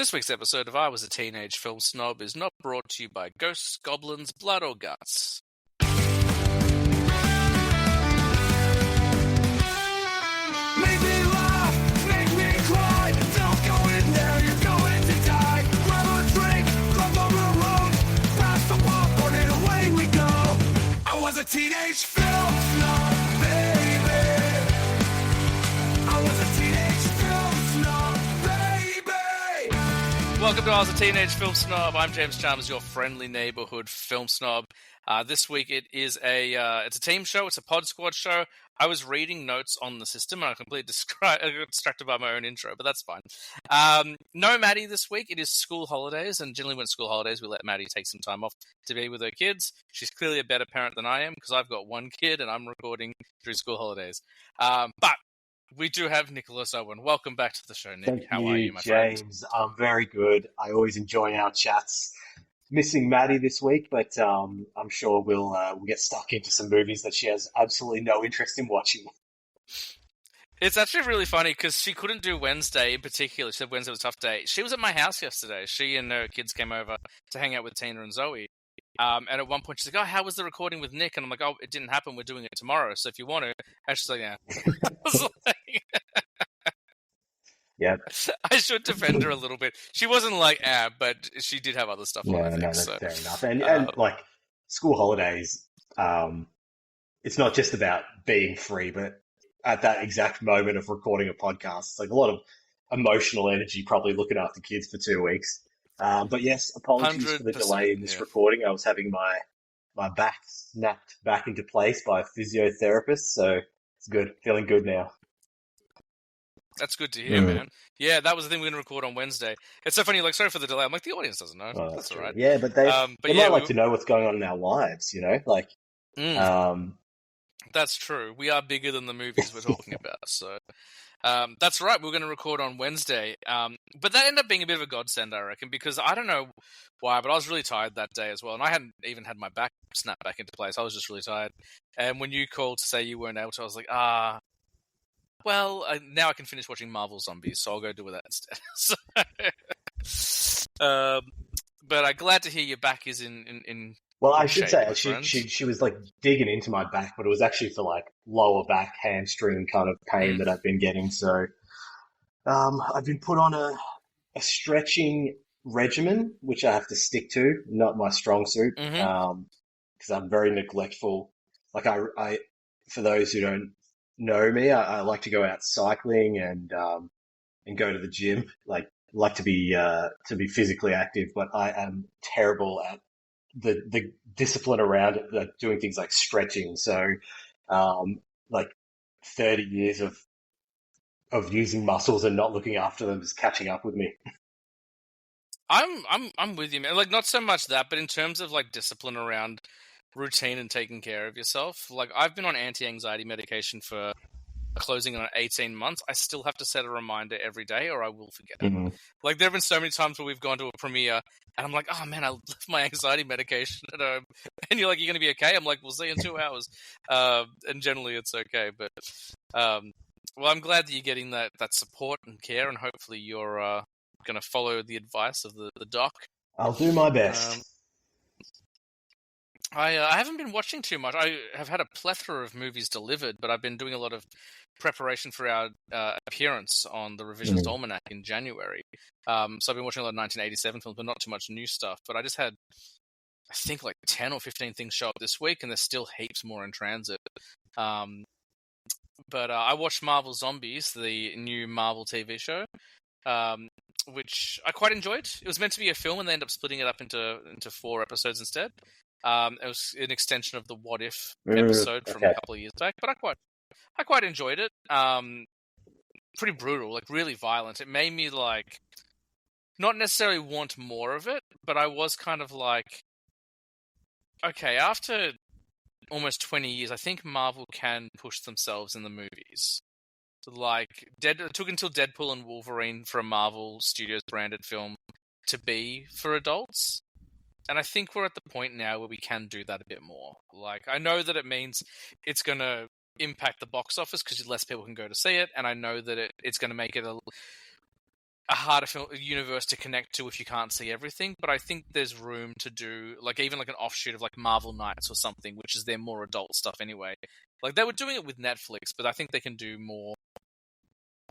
This week's episode of I Was a Teenage Film Snob is not brought to you by ghosts, goblins, blood, or guts. Make me laugh, make me cry. Don't go in there, you're going to die. Grab a drink, come on the road. Pass the popcorn and away we go. I was a teenage film snob, baby. I was a teenage film snob, baby. Welcome to I Was a Teenage Film Snob. I'm James Chalmers, your friendly neighborhood film snob. This week it is it's a team show. It's a pod squad show. I was reading notes on the system and I completely distracted by my own intro, but that's fine. No Maddie this week. It is school holidays, and generally when it's school holidays, we let Maddie take some time off to be with her kids. She's clearly a better parent than I am because I've got one kid and I'm recording through school holidays. But we do have Nicholas Owen. Welcome back to the show, Nick. Thank How you, are you, my James? friend? I'm very good. I always enjoy our chats. Missing Maddie this week, but I'm sure we'll get stuck into some movies that she has absolutely no interest in watching. It's actually really funny because she couldn't do Wednesday in particular. She said Wednesday was a tough day. She was at my house yesterday. She and her kids came over to hang out with Tina and Zoe. And at one point she's like, "Oh, how was the recording with Nick?" And I'm like, "Oh, it didn't happen. We're doing it tomorrow. So if you want to," and she's like, "Yeah." I was like, Yeah, I should defend her a little bit. She wasn't like, but she did have other stuff on, I think. that's So, fair enough. And like school holidays, it's not just about being free, but at that exact moment of recording a podcast, it's like a lot of emotional energy, probably looking after kids for 2 weeks. But yes, apologies for the 100%, delay in this yeah. recording. I was having my back snapped back into place by a physiotherapist, so it's good. Feeling good now. That's good to hear, man. Yeah, that was the thing we're going to record on Wednesday. It's so funny, like, sorry for the delay. I'm like, the audience doesn't know. Oh, that's all true. right. Yeah, but they yeah, might like to know what's going on in our lives, you know? Like, that's true. We are bigger than the movies we're talking about. So that's right. We're going to record on Wednesday. But that ended up being a bit of a godsend, I reckon, because I don't know why, but I was really tired that day as well. And I hadn't even had my back snap back into place. I was just really tired. And when you called to say you weren't able to, I was like, well, now I can finish watching Marvel Zombies, so I'll go do that instead. But I'm glad to hear your back is in well, I good should shape, say, my she was like digging into my back, but it was actually for like lower back, hamstring kind of pain that I've been getting. So I've been put on a stretching regimen, which I have to stick to, not my strong suit, because I'm very neglectful. Like I, for those who don't know me, I like to go out cycling and go to the gym. Like to be physically active, but I am terrible at the discipline around it, like doing things like stretching. So, like 30 years of using muscles and not looking after them is catching up with me. I'm with you, man. Like, not so much that, but in terms of like discipline around routine and taking care of yourself. Like, I've been on anti-anxiety medication for closing on 18 months. I still have to set a reminder every day or I will forget it. Like, there have been so many times where we've gone to a premiere and I'm like, oh man, I left my anxiety medication at home. And you're like, you're going to be okay? I'm like, we'll see you in 2 hours. And generally it's okay. But, well, I'm glad that you're getting that support and care, and hopefully you're going to follow the advice of the doc. I'll do my best. I haven't been watching too much. I have had a plethora of movies delivered, but I've been doing a lot of preparation for our appearance on the Revisionist Almanac in January. So I've been watching a lot of 1987 films, but not too much new stuff. But I just had, I think, like 10 or 15 things show up this week, and there's still heaps more in transit. But I watched Marvel Zombies, the new Marvel TV show, which I quite enjoyed. It was meant to be a film, and they ended up splitting it up into 4 episodes instead. It was an extension of the What If episode from a couple of years back, but I quite enjoyed it. Pretty brutal, like really violent. It made me like not necessarily want more of it, but I was kind of like, okay, after almost 20 years, I think Marvel can push themselves in the movies. Like, it took until Deadpool and Wolverine for a Marvel Studios branded film to be for adults. And I think we're at the point now where we can do that a bit more. Like, I know that it means it's going to impact the box office because less people can go to see it. And I know that it's going to make it a harder universe to connect to if you can't see everything. But I think there's room to do even an offshoot of Marvel Knights or something, which is their more adult stuff anyway. Like they were doing it with Netflix, but I think they can do more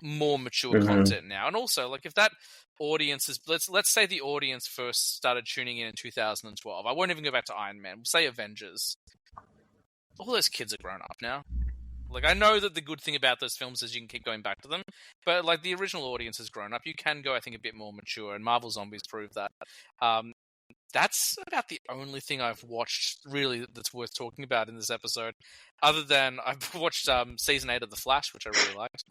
mature content now. And also, if that audience is let's say the audience first started tuning in 2012. I won't even go back to Iron Man. We'll say Avengers. All those kids are grown up now. I know that the good thing about those films is you can keep going back to them, but the original audience has grown up. You can go, I think, a bit more mature, and Marvel Zombies proved that. That's about the only thing I've watched really that's worth talking about in this episode. Other than I've watched season 8 of The Flash, which I really liked.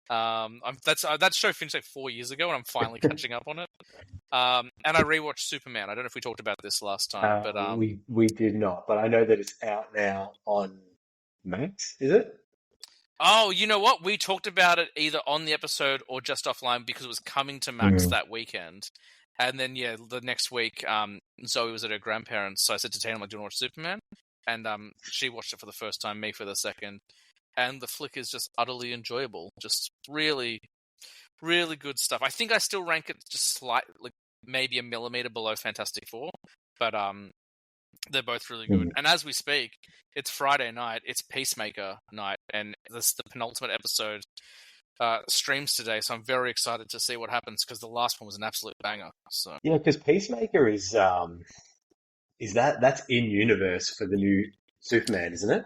That show finished 4 years ago, and I'm finally catching up on it. And I rewatched Superman. I don't know if we talked about this last time, but we did not. But I know that it's out now on Max. Is it? Oh, you know what? We talked about it either on the episode or just offline because it was coming to Max that weekend. And then, the next week, Zoe was at her grandparents', so I said to Tana, do you want to watch Superman? And she watched it for the first time, me for the second. And the flick is just utterly enjoyable. Just really, really good stuff. I think I still rank it just slightly, maybe a millimeter below Fantastic Four. But they're both really good. And as we speak, it's Friday night, it's Peacemaker night, and this the penultimate episode streams today, so I'm very excited to see what happens because the last one was an absolute banger. So yeah, because Peacemaker is that's in universe for the new Superman, isn't it?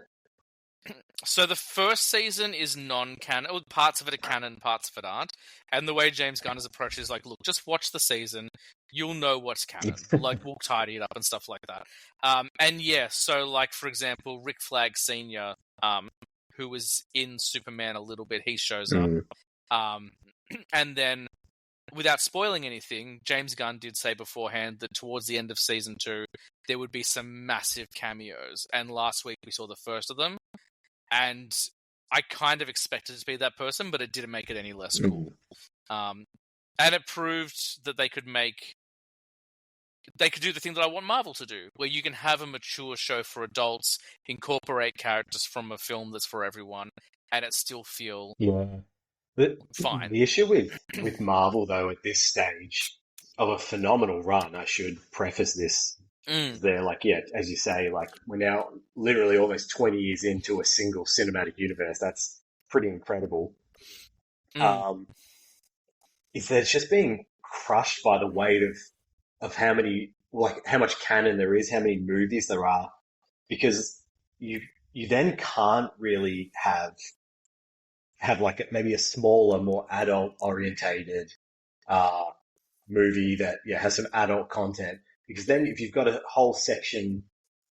So the first season is non-canon. Parts of it are canon, parts of it aren't. And the way James Gunn has approached it is look, just watch the season. You'll know what's canon. We'll tidy it up and stuff like that. And so for example, Rick Flag Sr., who was in Superman a little bit, he shows up. And then, without spoiling anything, James Gunn did say beforehand that towards the end of season 2, there would be some massive cameos. And last week we saw the first of them. And I kind of expected it to be that person, but it didn't make it any less cool. And it proved that they could do the thing that I want Marvel to do, where you can have a mature show for adults, incorporate characters from a film that's for everyone, and it still feel fine. The issue with Marvel, though, at this stage of a phenomenal run, I should preface this. They're as you say, we're now literally almost 20 years into a single cinematic universe. That's pretty incredible. Is that it's just being crushed by the weight of how much canon there is, how many movies there are, because you then can't really have maybe a smaller, more adult orientated movie that has some adult content. Because then if you've got a whole section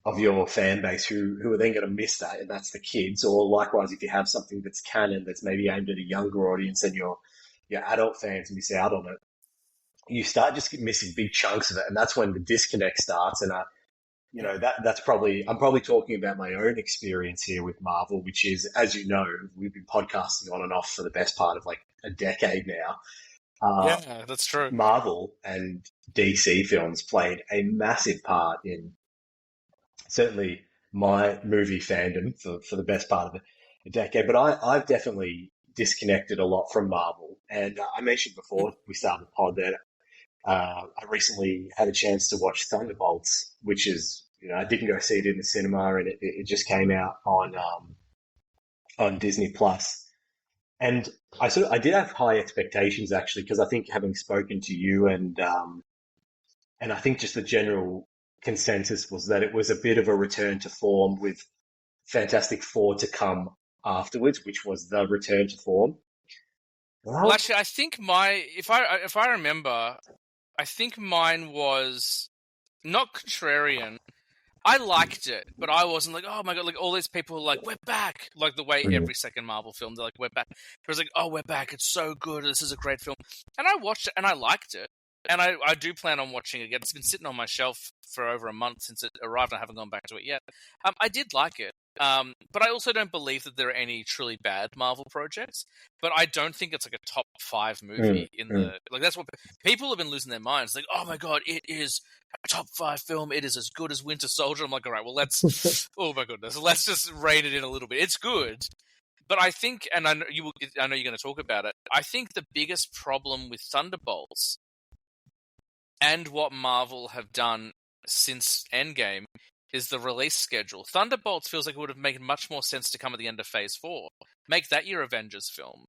of your fan base who are then going to miss that, and that's the kids, or likewise if you have something that's canon that's maybe aimed at a younger audience and your adult fans miss out on it, you start just missing big chunks of it, and that's when the disconnect starts. And I'm probably talking about my own experience here with Marvel, which is, as you know, we've been podcasting on and off for the best part of a decade now. Yeah, that's true. Marvel and DC films played a massive part in certainly my movie fandom for the best part of a decade. But I've definitely disconnected a lot from Marvel. And I mentioned before we started the pod that I recently had a chance to watch Thunderbolts, which is, I didn't go see it in the cinema, and it just came out on Disney Plus. And I did have high expectations, actually, because I think, having spoken to you and I think just the general consensus was that it was a bit of a return to form, with Fantastic Four to come afterwards, which was the return to form. Well, actually, I think if I remember, I think mine was not contrarian. I liked it, but I wasn't oh my god, all these people are we're back, the way every second Marvel film, they're we're back. It was oh, we're back, it's so good, this is a great film. And I watched it, and I liked it. And I do plan on watching it again. It's been sitting on my shelf for over a month since it arrived, and I haven't gone back to it yet. I did like it. But I also don't believe that there are any truly bad Marvel projects. But I don't think it's a top 5 movie in the... that's what... People have been losing their minds. Oh my god, it is a top 5 film. It is as good as Winter Soldier. I'm all right, well, let's... oh my goodness. Let's just rein it in a little bit. It's good. But I think, and I know I know you're going to talk about it. I think the biggest problem with Thunderbolts and what Marvel have done since Endgame is the release schedule. Thunderbolts feels like it would have made much more sense to come at the end of Phase 4. Make that your Avengers film.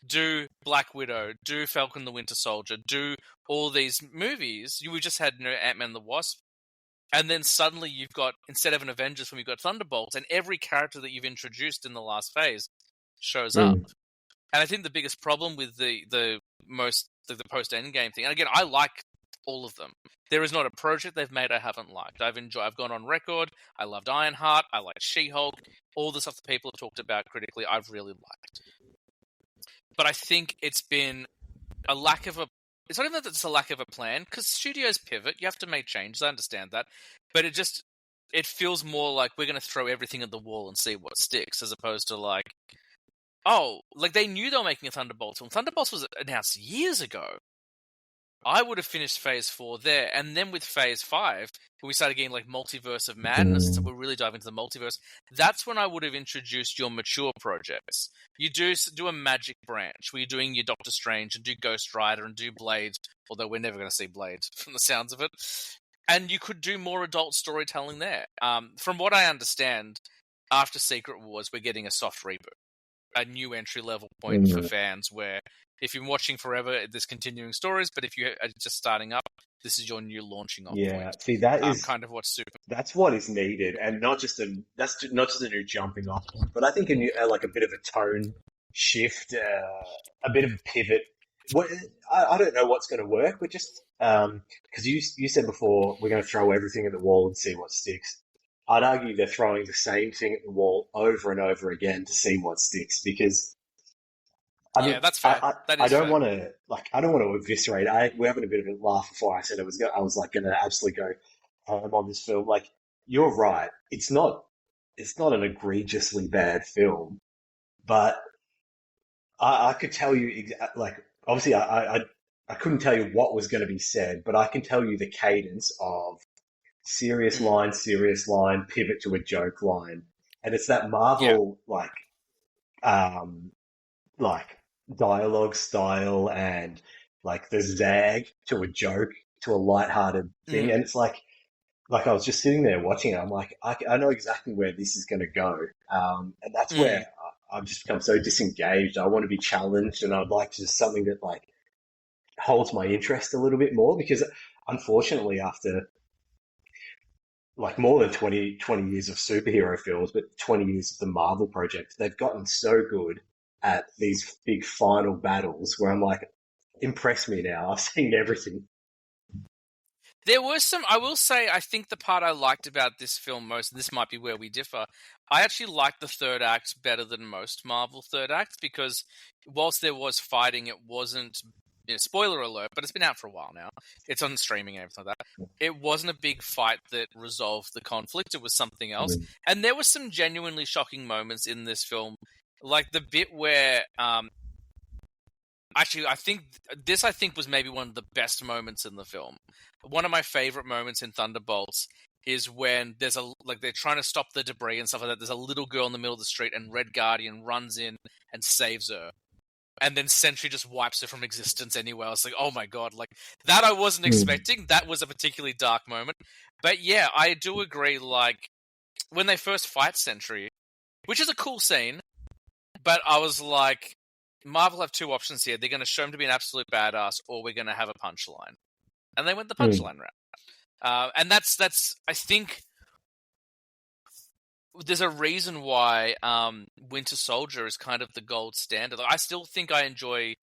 Do Black Widow, do Falcon the Winter Soldier, do all these movies. We just had Ant-Man the Wasp. And then suddenly you've got, instead of an Avengers film, you've got Thunderbolts, and every character that you've introduced in the last phase shows up. And I think the biggest problem with the post-Endgame thing, and again, I like all of them. There is not a project they've made I haven't liked. I've gone on record. I loved Ironheart. I liked She-Hulk. All the stuff that people have talked about critically, I've really liked. But I think it's been a lack of a... It's not even that it's a lack of a plan, because studios pivot. You have to make changes. I understand that. But it feels more like we're going to throw everything at the wall and see what sticks, as opposed to like, oh, like they knew they were making a Thunderbolts film. Thunderbolts was announced years ago. I would have finished Phase 4 there, and then with Phase 5, when we started getting like Multiverse of Madness, so we're really diving into the multiverse, that's when I would have introduced your mature projects. You do a Magic branch, where you're doing your Doctor Strange, and do Ghost Rider, and do Blade, although we're never going to see Blade from the sounds of it. And you could do more adult storytelling there. From what I understand, after Secret Wars, we're getting a soft reboot. A new entry-level point for fans, where if you're watching forever, there's continuing stories, but if you are just starting up, this is your new launching off point. See, that is kind of what's super. That's what is needed, and not just a new jumping off point, but I think a new, like a bit of a tone shift, a bit of a pivot. I don't know what's going to work, but just because you said before we're going to throw everything at the wall and see what sticks. I'd argue they're throwing the same thing at the wall over and over again to see what sticks, because I mean, that's fair. I don't want to eviscerate. We're having a bit of a laugh before I said I was going to absolutely go ham on this film. Like, you're right. It's not an egregiously bad film, but I could tell you like, obviously I couldn't tell you what was going to be said, but I can tell you the cadence of serious line, pivot to a joke line. And it's that Marvel, like dialogue style and like the zag to a joke to a lighthearted thing. And it's like I was just sitting there watching it. I'm like, I know exactly where this is going to go. And that's where I've just become so disengaged. I want to be challenged, and I'd like just something that like holds my interest a little bit more, because unfortunately after like more than 20 years of superhero films, but 20 years of the Marvel project, they've gotten so good at these big final battles where I'm like, impress me now. I've seen everything. There were some, I will say, I think the part I liked about this film most, and this might be where we differ, I actually liked the third act better than most Marvel third acts, because whilst there was fighting, it wasn't, spoiler alert, but it's been out for a while now. It's on streaming and everything like that. It wasn't a big fight that resolved the conflict. It was something else. And there were some genuinely shocking moments in this film. Like the bit where, actually, I think was maybe one of the best moments in the film. One of my favorite moments in Thunderbolts is when they're trying to stop the debris and stuff like that. There's a little girl in the middle of the street, and Red Guardian runs in and saves her. And then Sentry just wipes her from existence anyway. I was like, oh my god, like that I wasn't expecting. That was a particularly dark moment. But yeah, I do agree, like, when they first fight Sentry, which is a cool scene, but I was like, Marvel have two options here. They're going to show him to be an absolute badass, or we're going to have a punchline. And they went the punchline route. And that's, I think, there's a reason why Winter Soldier is kind of the gold standard. Like, I still think I enjoy,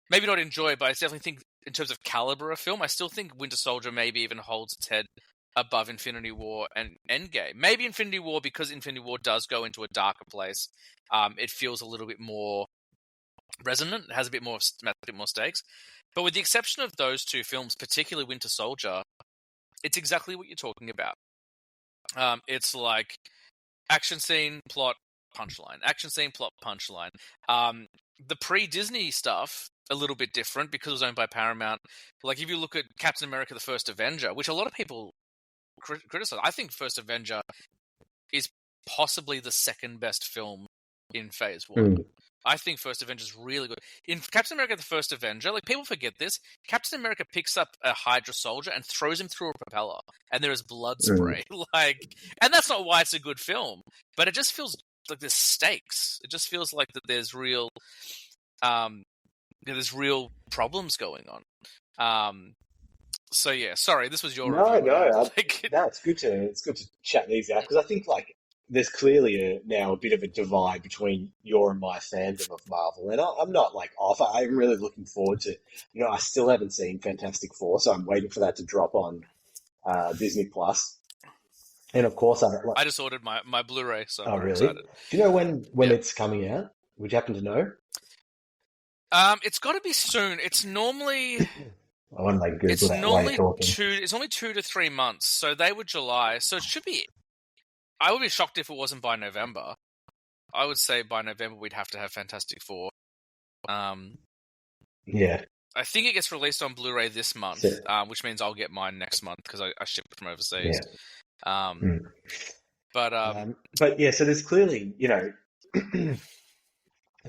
maybe not enjoy, but I definitely think in terms of caliber of film, I still think Winter Soldier maybe even holds its head above Infinity War and Endgame. Maybe Infinity War, because Infinity War does go into a darker place. It feels a little bit more resonant. It has a bit more stakes. But with the exception of those two films, particularly Winter Soldier, it's exactly what you're talking about. It's like action scene, plot, punchline. Action scene, plot, punchline. The pre-Disney stuff, a little bit different because it was owned by Paramount. Like, if you look at Captain America the First Avenger, which a lot of people criticize, I think First Avenger is possibly the second best film in Phase 1. Mm. I think First Avenger is really good. In Captain America: The First Avenger, like people forget this, Captain America picks up a Hydra soldier and throws him through a propeller, and there is blood spray. And that's not why it's a good film, but it just feels like there's stakes. It just feels like that there's real problems going on. So yeah, sorry, this was your review. It's good to chat these out because I think like there's clearly now a bit of a divide between your and my fandom of Marvel, and I'm not like off. I'm really looking forward to. I still haven't seen Fantastic Four, so I'm waiting for that to drop on Disney Plus. And of course, I just ordered my Blu-ray, so I'm really excited. Do you know when it's coming out? Would you happen to know? It's got to be soon. It's normally. I want to like Google it's that normally while you're talking. It's only 2 to 3 months, so they were July. So it should be. I would be shocked if it wasn't by November. I would say by November we'd have to have Fantastic Four. Yeah. I think it gets released on Blu-ray this month, which means I'll get mine next month because I ship it from overseas. Yeah. But yeah, so there's clearly a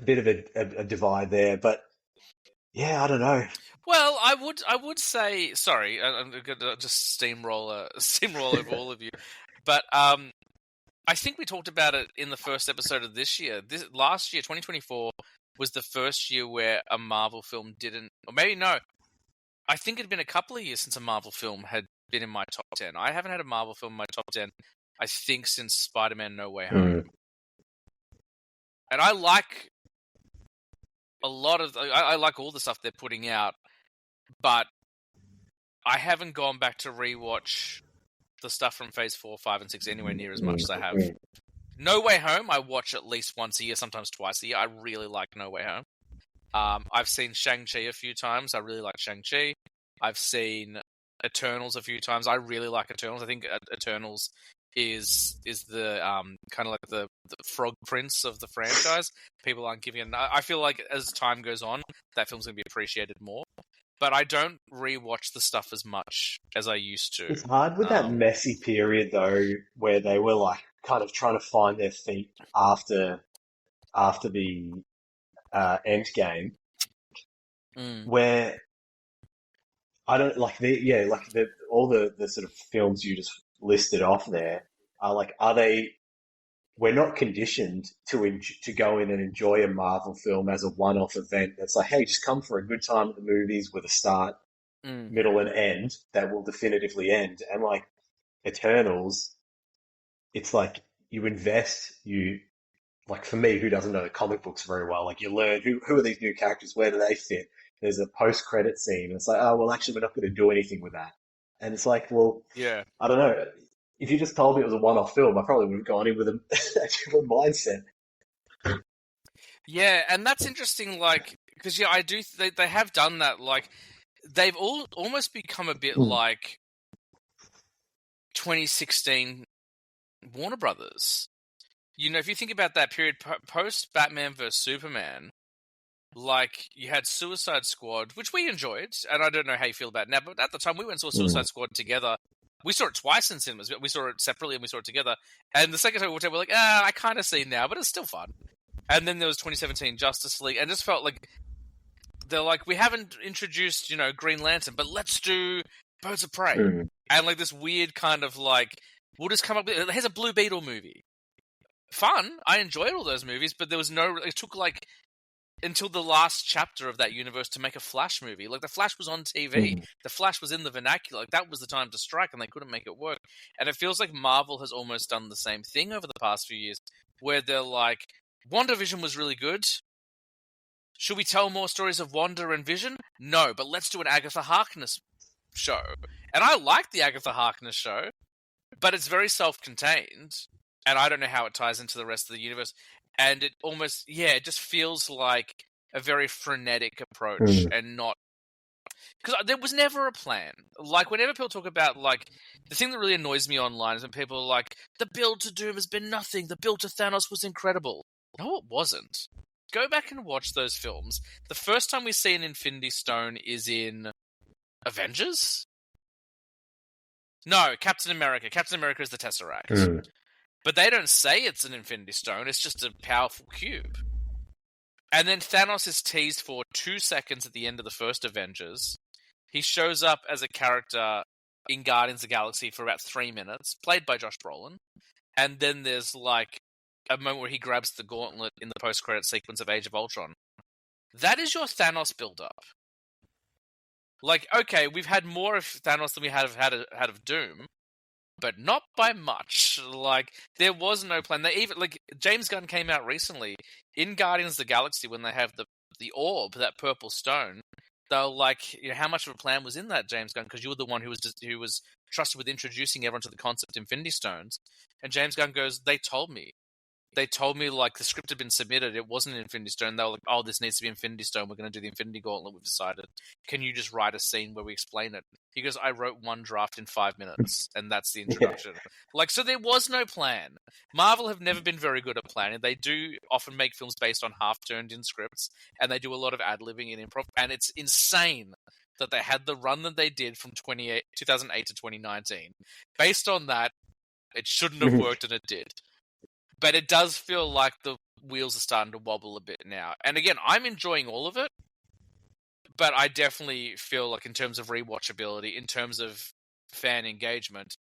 bit of a divide there, but yeah, I don't know. Well, I would say sorry. I'm going to just steamroll over all of you, but I think we talked about it in the first episode of this year. Last year, 2024, was the first year where a Marvel film didn't, or maybe no. I think it had been a couple of years since a Marvel film had been in my top 10. I haven't had a Marvel film in my top 10, I think, since Spider-Man: No Way Home. And I like a lot of, I like all the stuff they're putting out, but I haven't gone back to rewatch the stuff from Phase 4, 5, and 6 anywhere near as much as I have. No Way Home, I watch at least once a year, sometimes twice a year. I really like No Way Home. I've seen Shang-Chi a few times. I really like Shang-Chi. I've seen Eternals a few times. I really like Eternals. I think Eternals is the kind of like the Frog Prince of the franchise. People aren't giving it. I feel like as time goes on, that film's going to be appreciated more. But I don't rewatch the stuff as much as I used to. It's hard with that messy period though, where they were like kind of trying to find their feet after the end game, where I don't like all the sort of films you just listed off there are they? We're not conditioned to go in and enjoy a Marvel film as a one-off event. That's like, hey, just come for a good time at the movies with a start, middle, and end that will definitively end. And like Eternals, it's like you invest, like for me, who doesn't know the comic books very well, like you learn who are these new characters, where do they fit? There's a post-credit scene, and it's like, oh, well, actually, we're not going to do anything with that. And it's like, well, yeah, I don't know. If you just told me it was a one-off film, I probably would have gone in with a different mindset. Yeah, and that's interesting, like, because, yeah, I do, they have done that, like, they've all almost become a bit like 2016 Warner Brothers. If you think about that period, post-Batman vs. Superman, like, you had Suicide Squad, which we enjoyed, and I don't know how you feel about it now, but at the time we went and saw Suicide Squad together. We saw it twice in cinemas. We saw it separately and we saw it together. And the second time we watched it, we're like, I kind of see now, but it's still fun. And then there was 2017 Justice League, and it just felt like they're like, we haven't introduced, Green Lantern, but let's do Birds of Prey. And like this weird kind of like, we'll just come up with, here's a Blue Beetle movie. Fun. I enjoyed all those movies, but there was it took like until the last chapter of that universe to make a Flash movie. Like, the Flash was on TV. The Flash was in the vernacular. Like, that was the time to strike, and they couldn't make it work. And it feels like Marvel has almost done the same thing over the past few years, where they're like, WandaVision was really good. Should we tell more stories of Wanda and Vision? No, but let's do an Agatha Harkness show. And I like the Agatha Harkness show, but it's very self-contained, and I don't know how it ties into the rest of the universe. And it almost, it just feels like a very frenetic approach and not... Because there was never a plan. Like, whenever people talk about, like, the thing that really annoys me online is when people are like, the build to Doom has been nothing. The build to Thanos was incredible. No, it wasn't. Go back and watch those films. The first time we see an Infinity Stone is in Avengers? No, Captain America. Captain America is the Tesseract. But they don't say it's an Infinity Stone. It's just a powerful cube. And then Thanos is teased for 2 seconds at the end of the first Avengers. He shows up as a character in Guardians of the Galaxy for about 3 minutes, played by Josh Brolin. And then there's like a moment where he grabs the gauntlet in the post-credit sequence of Age of Ultron. That is your Thanos build-up. Like, okay, we've had more of Thanos than we had of Doom, but not by much. Like, there was no plan. They even James Gunn came out recently in Guardians of the Galaxy when they have the orb, that purple stone. They're like, how much of a plan was in that, James Gunn? Because you were the one who was trusted with introducing everyone to the concept of Infinity Stones. And James Gunn goes, they told me, like, the script had been submitted. It wasn't an Infinity Stone. They were like, oh, this needs to be Infinity Stone. We're going to do the Infinity Gauntlet. We've decided. Can you just write a scene where we explain it? He goes, I wrote one draft in 5 minutes, and that's the introduction. Yeah. So there was no plan. Marvel have never been very good at planning. They do often make films based on half-turned-in scripts, and they do a lot of ad-libbing and improv. And it's insane that they had the run that they did from 2008 to 2019. Based on that, it shouldn't have worked, and it did. But it does feel like the wheels are starting to wobble a bit now. And again, I'm enjoying all of it, but I definitely feel like in terms of rewatchability, in terms of fan engagement,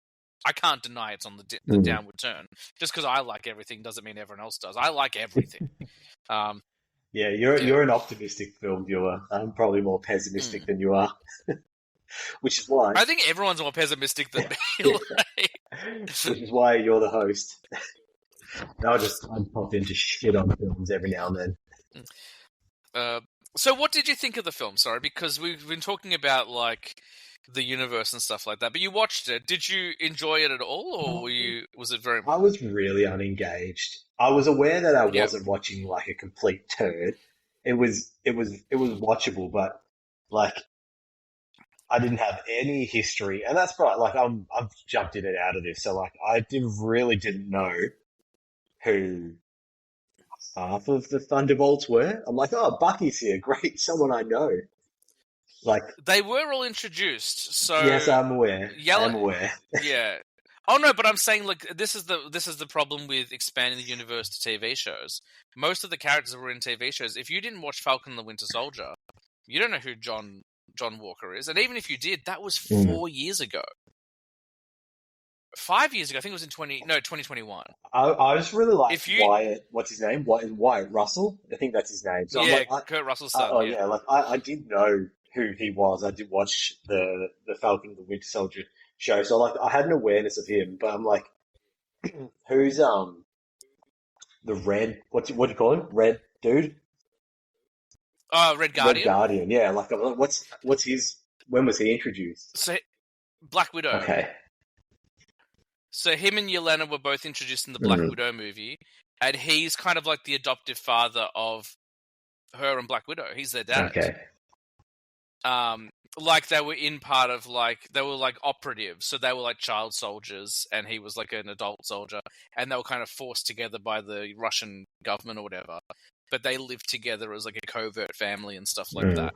I can't deny it's on the downward turn. Just because I like everything doesn't mean everyone else does. I like everything. You're an optimistic film viewer. I'm probably more pessimistic than you are. Which is why... I think everyone's more pessimistic than me. Which is why you're the host. I'd pop into shit on films every now and then. So what did you think of the film? Sorry, because we've been talking about, like, the universe and stuff like that, but you watched it. Did you enjoy it at all, or was it very... I was really unengaged. I was aware that I wasn't watching, like, a complete turd. It was watchable, but, like, I didn't have any history, and that's right. Like, I've jumped in and out of this, so, like, I really didn't know who half of the Thunderbolts were. I'm like, oh, Bucky's here. Great, someone I know. Like, they were all introduced. So yes, I'm aware. I'm aware. Yeah. Oh no, but I'm saying, like, this is the problem with expanding the universe to TV shows. Most of the characters that were in TV shows, if you didn't watch Falcon and the Winter Soldier, you don't know who John Walker is, and even if you did, that was 4 years ago. 5 years ago, I think it was in 2021. I just really like Wyatt. What's his name? Wyatt Russell. I think that's his name. So yeah, Kurt Russell's son. I did know who he was. I did watch the Falcon and the Winter Soldier show, so like I had an awareness of him. But I'm like, who's the red? What do you call him? Red dude. Red Guardian. Red Guardian. Yeah, like what's his? When was he introduced? So Black Widow. Okay. So him and Yelena were both introduced in the Black Widow movie, and he's kind of like the adoptive father of her and Black Widow. He's their dad. Okay. Like they were in part of they were like operatives, so they were like child soldiers, and he was like an adult soldier, and they were kind of forced together by the Russian government or whatever. But they lived together as like a covert family and stuff like that.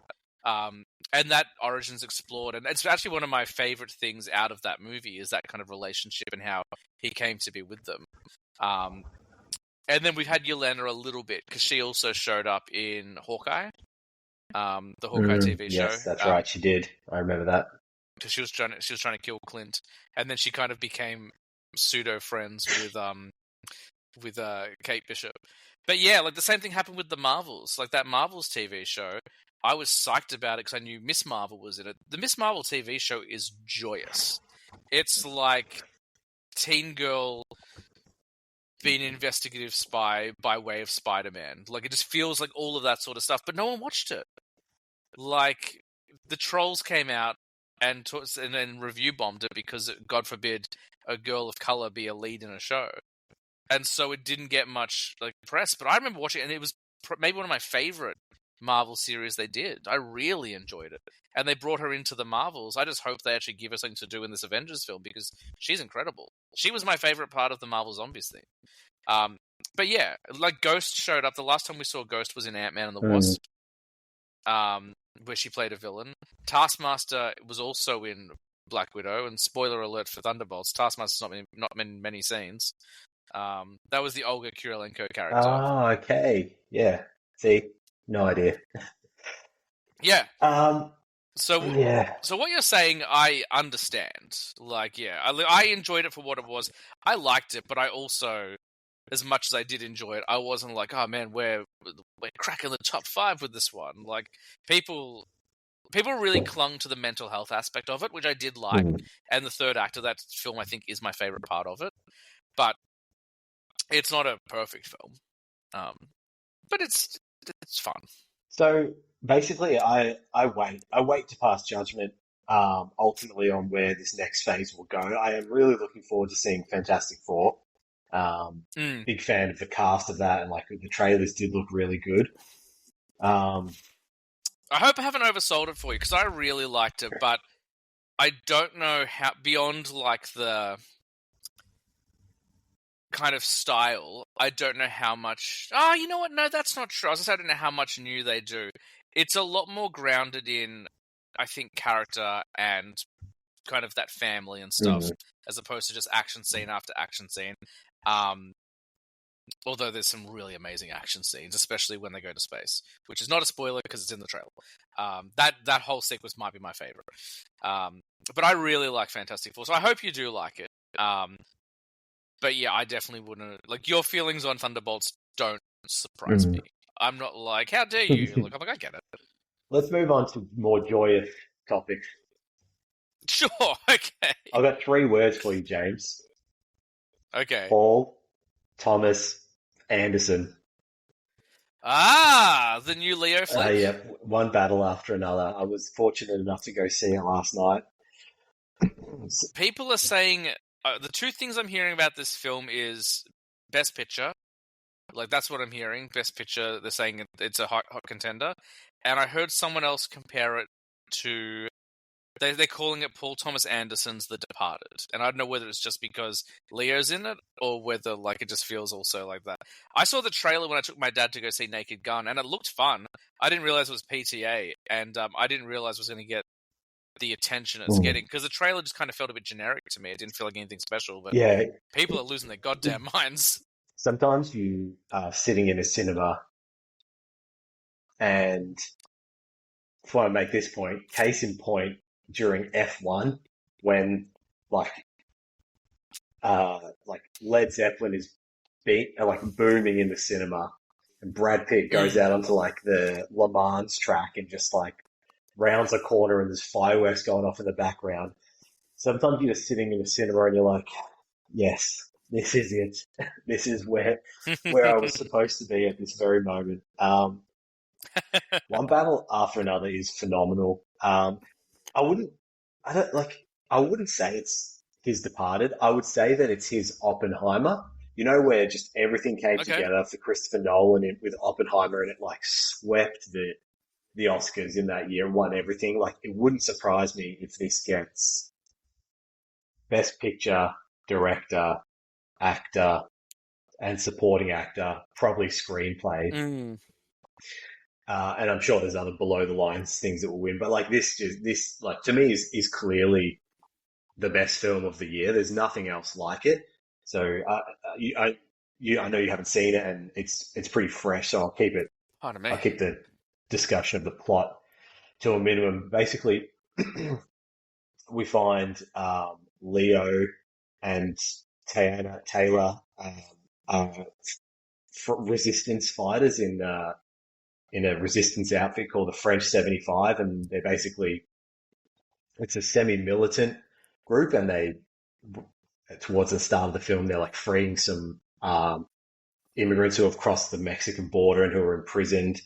And that origin's explored, and it's actually one of my favorite things out of that movie is that kind of relationship and how he came to be with them. And then we've had Yelena a little bit because she also showed up in Hawkeye, the Hawkeye TV show. Yes, that's right. She did. I remember that because she was trying to kill Clint, and then she kind of became pseudo friends with Kate Bishop. But yeah, like the same thing happened with the Marvels, like that Marvels TV show. I was psyched about it because I knew Miss Marvel was in it. The Miss Marvel TV show is joyous. It's like teen girl being an investigative spy by way of Spider-Man. Like, it just feels like all of that sort of stuff, but no one watched it. Like, the trolls came out and then review bombed it because, God forbid, a girl of color be a lead in a show. And so it didn't get much like press, but I remember watching it, and it was maybe one of my favorite Marvel series they did. I really enjoyed it. And they brought her into the Marvels. I just hope they actually give her something to do in this Avengers film because she's incredible. She was my favorite part of the Marvel Zombies thing. But yeah, like Ghost showed up. The last time we saw Ghost was in Ant-Man and the Wasp, where she played a villain. Taskmaster was also in Black Widow, and spoiler alert for Thunderbolts, Taskmaster's not in many scenes. That was the Olga Kurylenko character. Oh, okay. Yeah. See, no idea. Yeah. Um, So, yeah. so what you're saying, I understand. Like, yeah, I enjoyed it for what it was. I liked it, but I also, as much as I did enjoy it, I wasn't like, oh man, we're cracking the top 5 with this one. Like, people really clung to the mental health aspect of it, which I did like. Mm. And the third act of that film, I think, is my favorite part of it. But it's not a perfect film. But it's fun. So basically, I wait to pass judgment. Ultimately, on where this next phase will go. I am really looking forward to seeing Fantastic Four. Mm. Big fan of the cast of that, and like the trailers did look really good. Um, I hope I haven't oversold it for you because I really liked it, but I don't know how beyond like the kind of style. I don't know how much. Oh, you know what? No, that's not true. I was just I don't know how much new they do. It's a lot more grounded in, I think, character and kind of that family and stuff, mm. as opposed to just action scene after action scene. Um, although there's some really amazing action scenes, especially when they go to space, which is not a spoiler because it's in the trailer. That whole sequence might be my favorite. But I really like Fantastic Four, so I hope you do like it. But yeah, I definitely wouldn't like your feelings on Thunderbolts. Don't surprise me. I'm not like, how dare you? Like, I'm like, I get it. Let's move on to more joyous topics. Sure, okay, I've got 3 words for you, James. okay. Paul Thomas Anderson. The new Leo flick. Yeah, one battle after another. I was fortunate enough to go see it last night. People are saying the 2 things I'm hearing about this film is Best Picture. Like, that's what I'm hearing. Best Picture, they're saying it's a hot contender. And I heard someone else compare it to... They're calling it Paul Thomas Anderson's The Departed. And I don't know whether it's just because Leo's in it, or whether, like, it just feels also like that. I saw the trailer when I took my dad to go see Naked Gun, and it looked fun. I didn't realize it was PTA, and I didn't realize it was going to get the attention it's getting, because the trailer just kind of felt a bit generic to me. It didn't feel like anything special, but Yeah, people are losing their goddamn minds. sometimes you are sitting in a cinema, and before I make this point, case in point, during F1, when like Led Zeppelin is booming in the cinema, and Brad Pitt goes out onto like the Le Mans track and just like rounds a corner, and there's fireworks going off in the background. Sometimes you're just sitting in the cinema and you're like, yes, this is it. This is where I was supposed to be at this very moment. One battle after another is phenomenal. I wouldn't, I wouldn't say it's his Departed. I would say that it's his Oppenheimer. You know, where just everything came together for Christopher Nolan with Oppenheimer, and it like swept the Oscars in that year and won everything. Like, it wouldn't surprise me if this gets Best Picture, Director, Actor, and Supporting Actor, probably Screenplay. And I'm sure there's other below the lines things that will win, but like this like to me is clearly the best film of the year. There's nothing else like it. So I know you haven't seen it, and it's pretty fresh. So I'll keep the discussion of the plot to a minimum. Basically, we find Leo and Taylor resistance fighters in a resistance outfit called the French 75, and they're basically, it's a semi-militant group, and towards the start of the film, they're like freeing some immigrants who have crossed the Mexican border and who are imprisoned.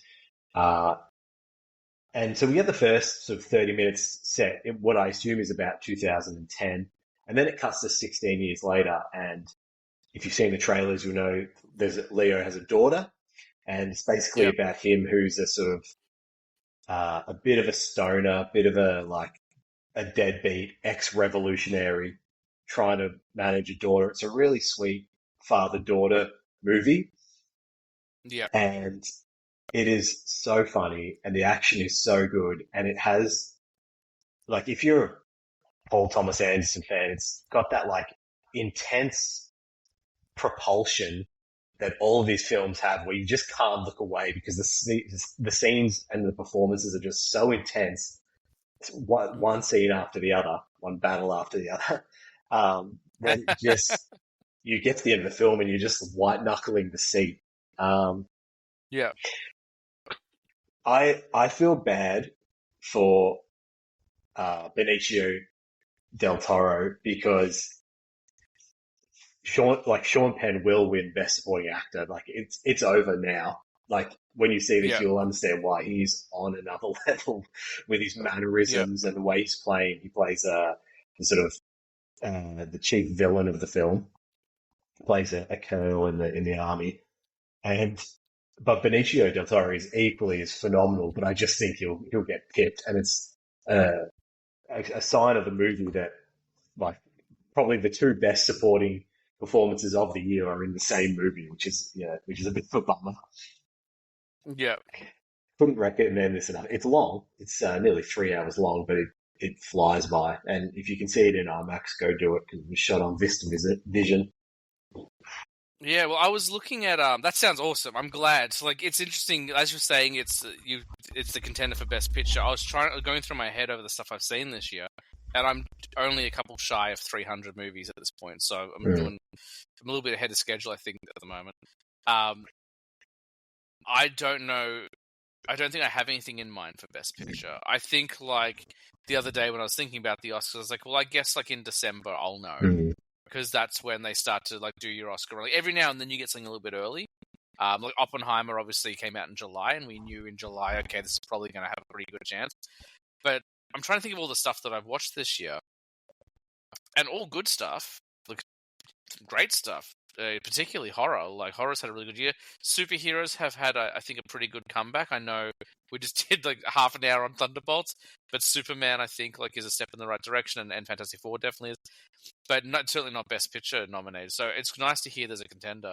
And so we have the first sort of 30 minutes set in what I assume is about 2010, and then it cuts to 16 years later. And if you've seen the trailers, you'll know Leo has a daughter, and it's basically about him, who's a sort of a bit of a stoner, bit of a deadbeat ex-revolutionary trying to manage a daughter. It's a really sweet father-daughter movie. Yeah. And it is so funny, and the action is so good, and it has, like, if you're a Paul Thomas Anderson fan, it's got that like intense propulsion that all of these films have, where you just can't look away because the scenes and the performances are just so intense. It's one scene after the other, one battle after the other. That it just you get to the end of the film and you're just white knuckling the seat. Yeah. I feel bad for Benicio del Toro because Sean Penn will win Best Supporting Actor. Like it's over now. Like when you see this, Yeah. you'll understand why he's on another level with his Yeah. mannerisms and the way he's playing. He plays the sort of the chief villain of the film. Plays a colonel in the army, but Benicio del Toro is equally as phenomenal. But I just think he'll get pipped, and it's a sign of the movie that like probably the two best supporting performances of the year are in the same movie, which is a bit of a bummer. Yeah. Couldn't recommend this enough. It's long. It's nearly 3 hours long, but it flies by. And if you can see it in IMAX, go do it because it was shot on Vista Vision. Yeah, well, I was looking at that sounds awesome. I'm glad. So, like, it's interesting as you're saying. It's the contender for Best Picture. I was going through my head over the stuff I've seen this year, and I'm only a couple shy of 300 movies at this point. So I'm a little bit ahead of schedule, I think, at the moment. I don't know. I don't think I have anything in mind for Best Picture. I think, like, the other day when I was thinking about the Oscars, I was like, well, I guess, like, in December I'll know. Because that's when they start to, like, do your Oscar. Like, every now and then you get something a little bit early. Like, Oppenheimer obviously came out in July, and we knew in July, okay, this is probably going to have a pretty good chance. But I'm trying to think of all the stuff that I've watched this year. And all good stuff. Like, great stuff. Particularly horror. Like, horror's had a really good year. Superheroes have had, I think, a pretty good comeback. I know we just did, like, half an hour on Thunderbolts, but Superman, I think, like, is a step in the right direction, and Fantastic Four definitely is. But certainly not Best Picture nominated. So it's nice to hear there's a contender.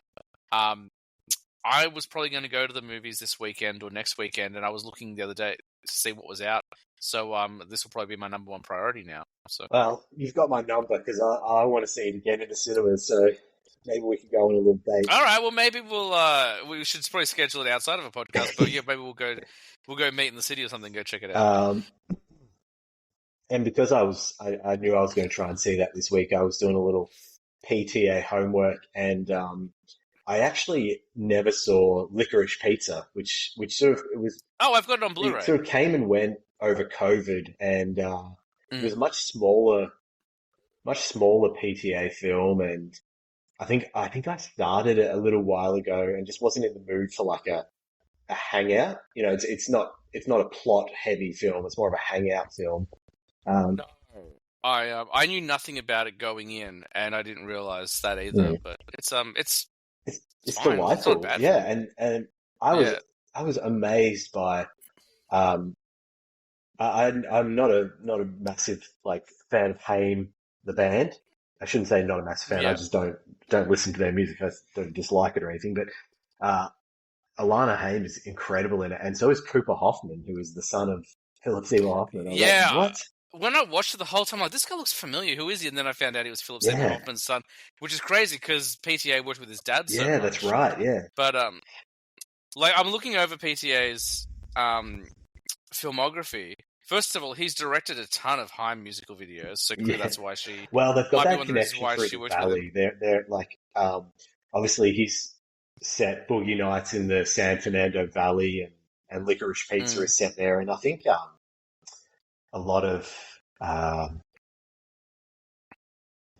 I was probably going to go to the movies this weekend or next weekend, and I was looking the other day to see what was out. So this will probably be my number one priority now. So, well, you've got my number because I want to see it again in the cinemas. So maybe we could go on a little date. All right. Well, maybe we should probably schedule it outside of a podcast. But yeah, maybe we'll go meet in the city or something. Go check it out. And because I knew I was going to try and see that this week, I was doing a little PTA homework, and I actually never saw Licorice Pizza, which sort of it was. Oh, I've got it on Blu-ray. It sort of came and went over COVID, and it was a much smaller PTA film, and I think I started it a little while ago and just wasn't in the mood for like a hangout. You know, it's not a plot heavy film. It's more of a hangout film. No. I knew nothing about it going in, and I didn't realize that either. But it's fine. Delightful. It's not bad. Yeah, and I was amazed by. I'm not a massive like fan of Haim the band. I shouldn't say not a massive fan. I just don't listen to their music. I don't dislike it or anything. But Alana Haim is incredible in it, and so is Cooper Hoffman, who is the son of Philip Seymour Hoffman. Yeah. Like, what? When I watched it the whole time, I'm like, this guy looks familiar. Who is he? And then I found out he was Philip Seymour Hoffman's son, which is crazy because PTA worked with his dad so much. That's right. Yeah. But like I'm looking over PTA's filmography. First of all, he's directed a ton of Haim musical videos, so that's why she. Well, they've got that connection through the Valley. They're like obviously he's set Boogie Nights in the San Fernando Valley, and Licorice Pizza is set there, and I think a lot of oh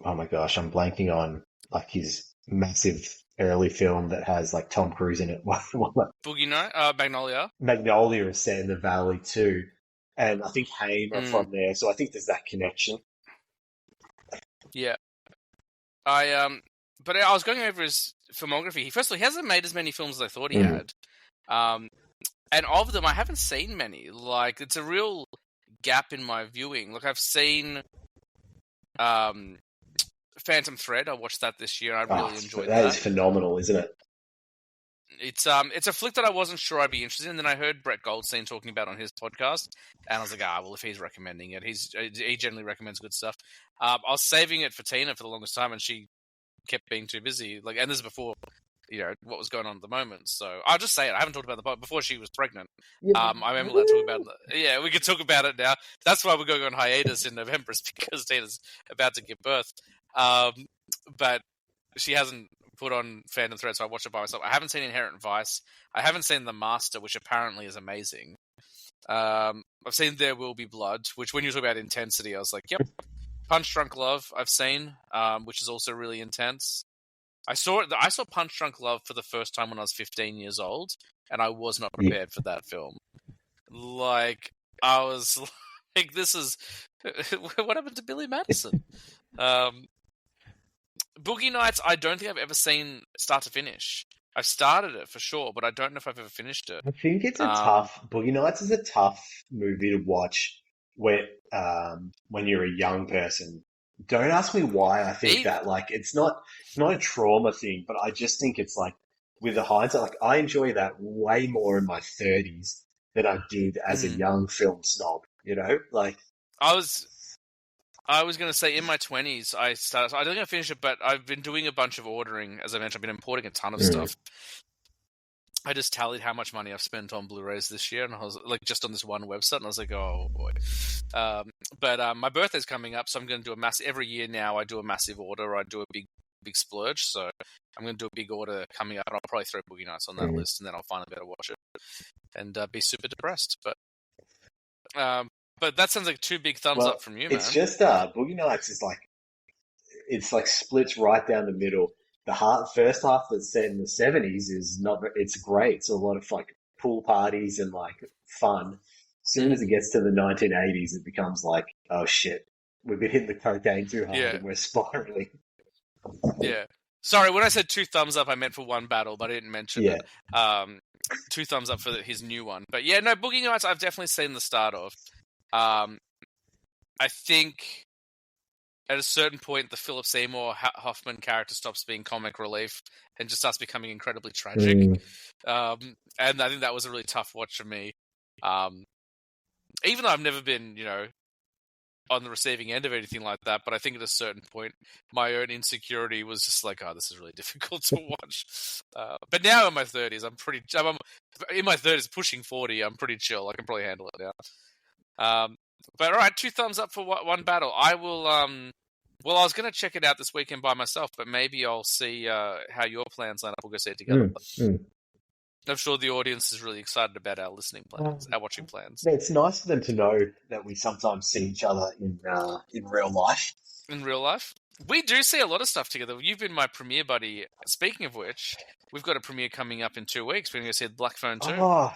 my gosh, I'm blanking on like his massive early film that has like Tom Cruise in it. Boogie Night, Magnolia. Magnolia is set in the Valley too, and I think Haim are from there, so I think there's that connection. Yeah, but I was going over his filmography. First of all, he hasn't made as many films as I thought he had, and of them, I haven't seen many. Like it's a real gap in my viewing. Like I've seen Phantom Thread. I watched that this year. I really enjoyed that. That is phenomenal, isn't it? It's a flick that I wasn't sure I'd be interested in. Then I heard Brett Goldstein talking about it on his podcast, and I was like, well, if he's recommending it, he generally recommends good stuff. I was saving it for Tina for the longest time, and she kept being too busy. Like, and this is before, what was going on at the moment. So I'll just say it. I haven't talked about before she was pregnant. I remember that talk about it. Yeah, we could talk about it now. That's why we're going on hiatus in November, is because Tina's about to give birth. But she hasn't put on Phantom Thread, so I watched it by myself. I haven't seen Inherent Vice. I haven't seen The Master, which apparently is amazing. I've seen There Will Be Blood, which when you talk about intensity, I was like, yep. Punch Drunk Love, I've seen, which is also really intense. I saw Punch Drunk Love for the first time when I was 15 years old, and I was not prepared for that film. Like, I was like, this is... what happened to Billy Madison? Boogie Nights, I don't think I've ever seen start to finish. I've started it for sure, but I don't know if I've ever finished it. I think it's a tough... Boogie Nights is a tough movie to watch when you're a young person. Don't ask me why I think that. Like, it's not a trauma thing, but I just think it's like, with the hindsight, like, I enjoy that way more in my 30s than I did as a young film snob. Like, I was going to say in my 20s, I started. I don't think I finished it, but I've been doing a bunch of ordering. As I mentioned, I've been importing a ton of stuff. I just tallied how much money I've spent on Blu-rays this year, and I was like, just on this one website, and I was like, oh boy. But my birthday's coming up, so I'm going to do a massive. Every year now, I do a massive order. I do a big splurge, so I'm going to do a big order coming up, and I'll probably throw Boogie Nights on that list, and then I'll finally be able to watch it and be super depressed. But that sounds like 2 big thumbs up from you, man. It's just Boogie Nights is like, it's like splits right down the middle. The first half that's set in the 70s is it's great. It's a lot of like pool parties and like fun. As soon as it gets to the 1980s, it becomes like, oh shit, we've been hitting the cocaine too hard and we're spiraling. Yeah. Sorry, when I said 2 thumbs up, I meant for one battle, but I didn't mention it. 2 thumbs up for his new one. But yeah, no, Boogie Nights I've definitely seen the start of. I think at a certain point, the Philip Seymour Hoffman character stops being comic relief and just starts becoming incredibly tragic. And I think that was a really tough watch for me. Even though I've never been, on the receiving end of anything like that, but I think at a certain point, my own insecurity was just like, oh, this is really difficult to watch. But now in my 30s, I'm in my 30s, pushing 40, I'm pretty chill. I can probably handle it now. But all right, 2 thumbs up for one battle. I will. Well, I was going to check it out this weekend by myself, but maybe I'll see how your plans line up. We'll go see it together. I'm sure the audience is really excited about our listening plans, our watching plans. It's nice for them to know that we sometimes see each other in real life. In real life? We do see a lot of stuff together. You've been my premiere buddy. Speaking of which, we've got a premiere coming up in 2 weeks. We're going to go see Black Phone 2. Oh,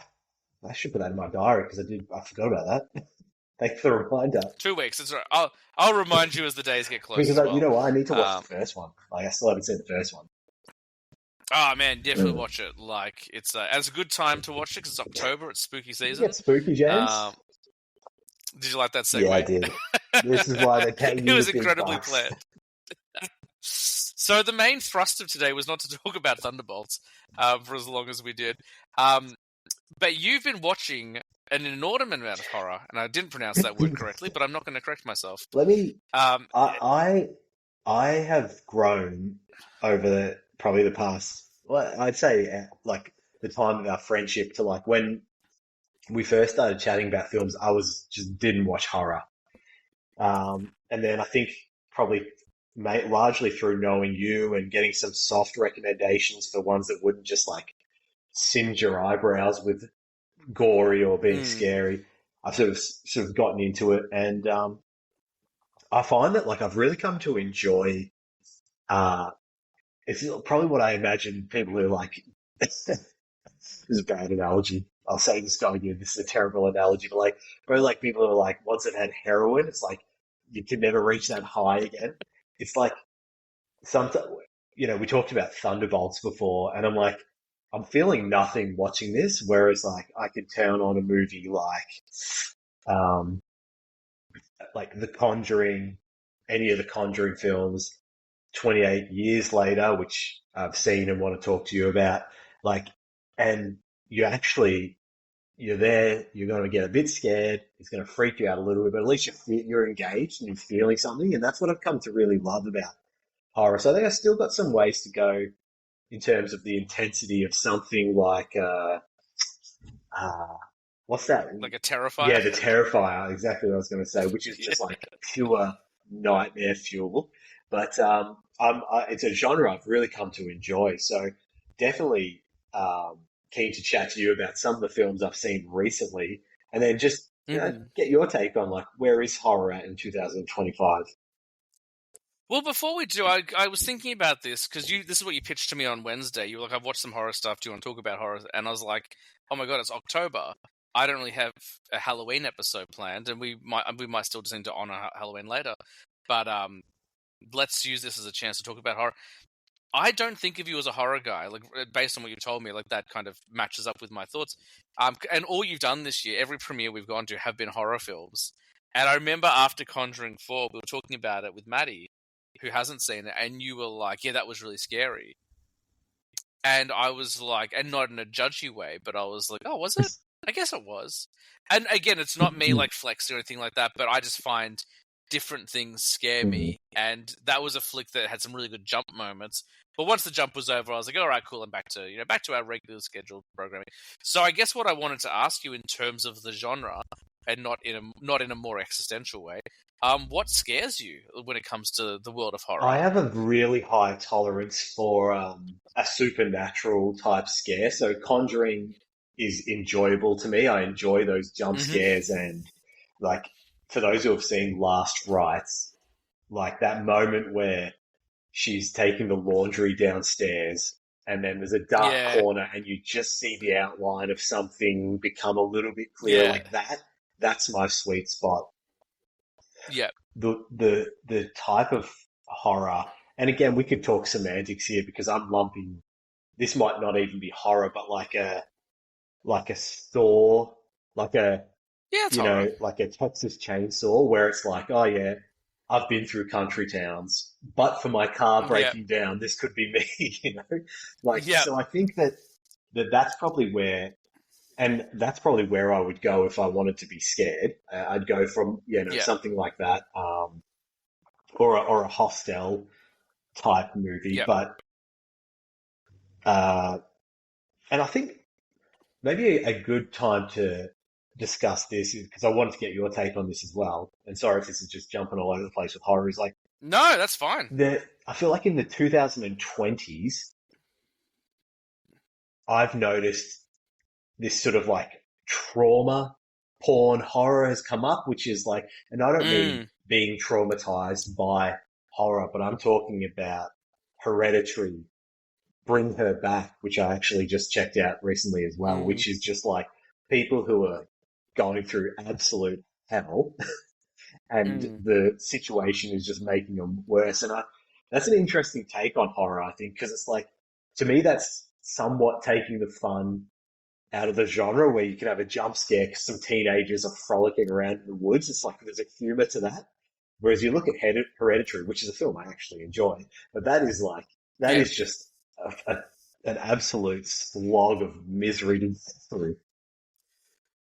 I should put that in my diary because I forgot about that. Thanks for the reminder. 2 weeks. That's right. I'll remind you as the days get closer. Because you know what? I need to watch the first one. Like, I still haven't seen the first one. Oh man, definitely watch it. Like, it's a good time to watch it because it's October. It's spooky season. You get spooky, James. Did you like that segue? Yeah, I did. This is why they pay you. It was incredibly planned. So the main thrust of today was not to talk about Thunderbolts for as long as we did. But you've been watching an inordinate amount of horror, and I didn't pronounce that word correctly, but I'm not going to correct myself. Let me. I have grown over probably the past. Well, I'd say like the time of our friendship to like when we first started chatting about films. I just didn't watch horror, and then I think probably largely through knowing you and getting some soft recommendations for ones that wouldn't just like singe your eyebrows with gory or being scary. I've sort of gotten into it, and I find that like I've really come to enjoy. It's probably what I imagine people who like. This is a bad analogy. I'll say this to you. This is a terrible analogy, but like, probably like people who are like once they've had heroin, it's like you can never reach that high again. It's like sometimes, we talked about Thunderbolts before, and I'm like, I'm feeling nothing watching this, whereas like I could turn on a movie like The Conjuring, any of the Conjuring films, 28 years later, which I've seen and want to talk to you about, like, and you're there, you're going to get a bit scared, it's going to freak you out a little bit, but at least you're engaged and you're feeling something, and that's what I've come to really love about horror. So I think I still got some ways to go in terms of the intensity of something like uh, what's that? Like a Yeah, Terrifier. the Terrifier. Exactly what I was going to say, which is just like pure nightmare fuel. But it's a genre I've really come to enjoy. So definitely keen to chat to you about some of the films I've seen recently, and then just Mm. get your take on like where is horror at in 2025. Well, before we do, I was thinking about this because this is what you pitched to me on Wednesday. You were like, "I've watched some horror stuff. Do you want to talk about horror?" And I was like, "Oh my god, it's October. I don't really have a Halloween episode planned, and we might still just need to honor Halloween later. But let's use this as a chance to talk about horror. I don't think of you as a horror guy, like based on what you told me, like that kind of matches up with my thoughts. And all you've done this year, every premiere we've gone to, have been horror films. And I remember after Conjuring 4, we were talking about it with Maddie, who hasn't seen it, and you were like, "Yeah, that was really scary." And I was like, and not in a judgy way, but I was like, "Oh, was it? I guess it was." And again, it's not me like flexing or anything like that, but I just find different things scare me. And that was a flick that had some really good jump moments. But once the jump was over, I was like, "All right, cool, I'm back to our regular scheduled programming." So I guess what I wanted to ask you in terms of the genre, and not in a more existential way, what scares you when it comes to the world of I horror? have a really high tolerance for a supernatural type scare. So Conjuring is enjoyable to me. I enjoy those jump Hmm. scares and like for those who have seen Last Rites, like that moment where she's taking the laundry downstairs and then there's a dark Yeah, corner and you just see the outline of something become a little bit clearer yeah, like that. That's my sweet spot. yeah, The type of horror, and again, we could talk semantics here because I'm lumping. This might not even be horror, but like a saw, like a yeah. It's horror. like a Texas chainsaw, where it's like, oh yeah, I've been through country towns, but for my car Yeah, breaking down, this could be me, Like, yeah, so I think that's probably where, and that's probably where I would go if I wanted to be scared. I'd go from, yeah, something like that, or a hostel type movie. yeah. But uh, and I think maybe a good time to discuss this is because I wanted to get your take on this as well. And sorry if this is just jumping all over the place with horror. Is like No, that's fine. I feel like in the 2020s, I've noticed this sort of like trauma porn horror has come up, which is like, and I don't mean Mm, being traumatized by horror, but I'm talking about Hereditary, Bring Her Back, which I actually just checked out recently as well, mm, which is just like people who are going through absolute hell and mm. the situation is just making them worse. And that's an interesting take on horror, I think, because it's like, to me, that's somewhat taking the fun out of the genre where you can have a jump scare because some teenagers are frolicking around in the woods. It's like there's a humor to that. Whereas you look at Hereditary, which is a film I actually enjoy, but that Yeah. is just an absolute slog of misery to get through.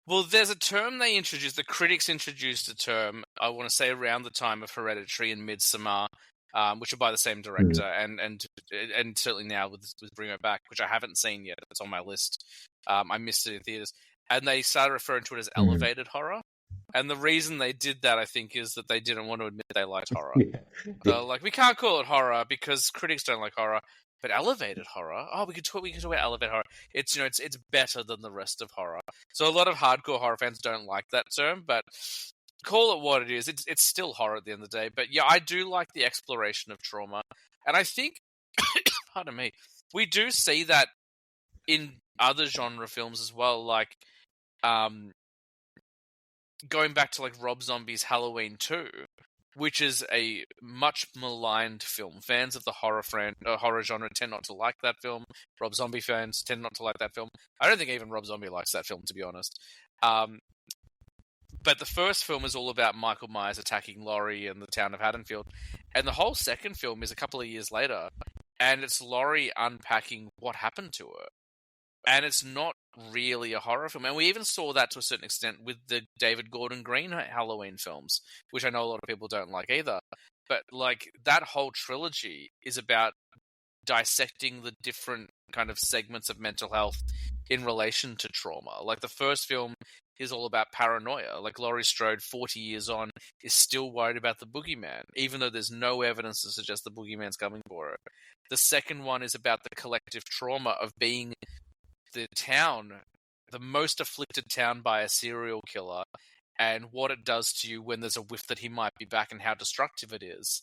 Well, there's a term they introduced. The critics introduced a term. I want to say around the time of Hereditary and Midsommar, which are by the same Mm. director, and certainly now with Bring It Back, which I haven't seen yet. It's on my list. I missed it in theaters, and they started referring to it as Mm. elevated horror. And the reason they did that, I think, is that they didn't want to admit they liked horror. Yeah. Yeah. They're like, we can't call it horror because critics don't like horror, but elevated horror. Oh, we could talk about elevated horror. It's better than the rest of horror. So a lot of hardcore horror fans don't like that term, but call it what it is. It's still horror at the end of the day. But yeah, I do like the exploration of trauma, and I think, pardon me, we do see that in other genre films as well, like um, going back to like Rob Zombie's Halloween 2, which is a much maligned film. Fans of the horror genre tend not to like that film. Rob Zombie fans tend not to like that film. I don't think even Rob Zombie likes that film, to be honest. Um, but the first film is all about Michael Myers attacking Laurie in the town of Haddonfield, and the whole second film is a couple of years later, and it's Laurie unpacking what happened to her. And it's not really a horror film. And we even saw that to a certain extent with the David Gordon Green Halloween films, which I know a lot of people don't like either. but like that whole trilogy is about dissecting the different kind of segments of mental health in relation to trauma. Like the first film is all about paranoia. Like Laurie Strode, 40 years on, is still worried about the boogeyman, even though there's no evidence to suggest the boogeyman's coming for her. The second one is about the collective trauma of being the town, the most afflicted town by a serial killer, and what it does to you when there's a whiff that he might be back and how destructive it is.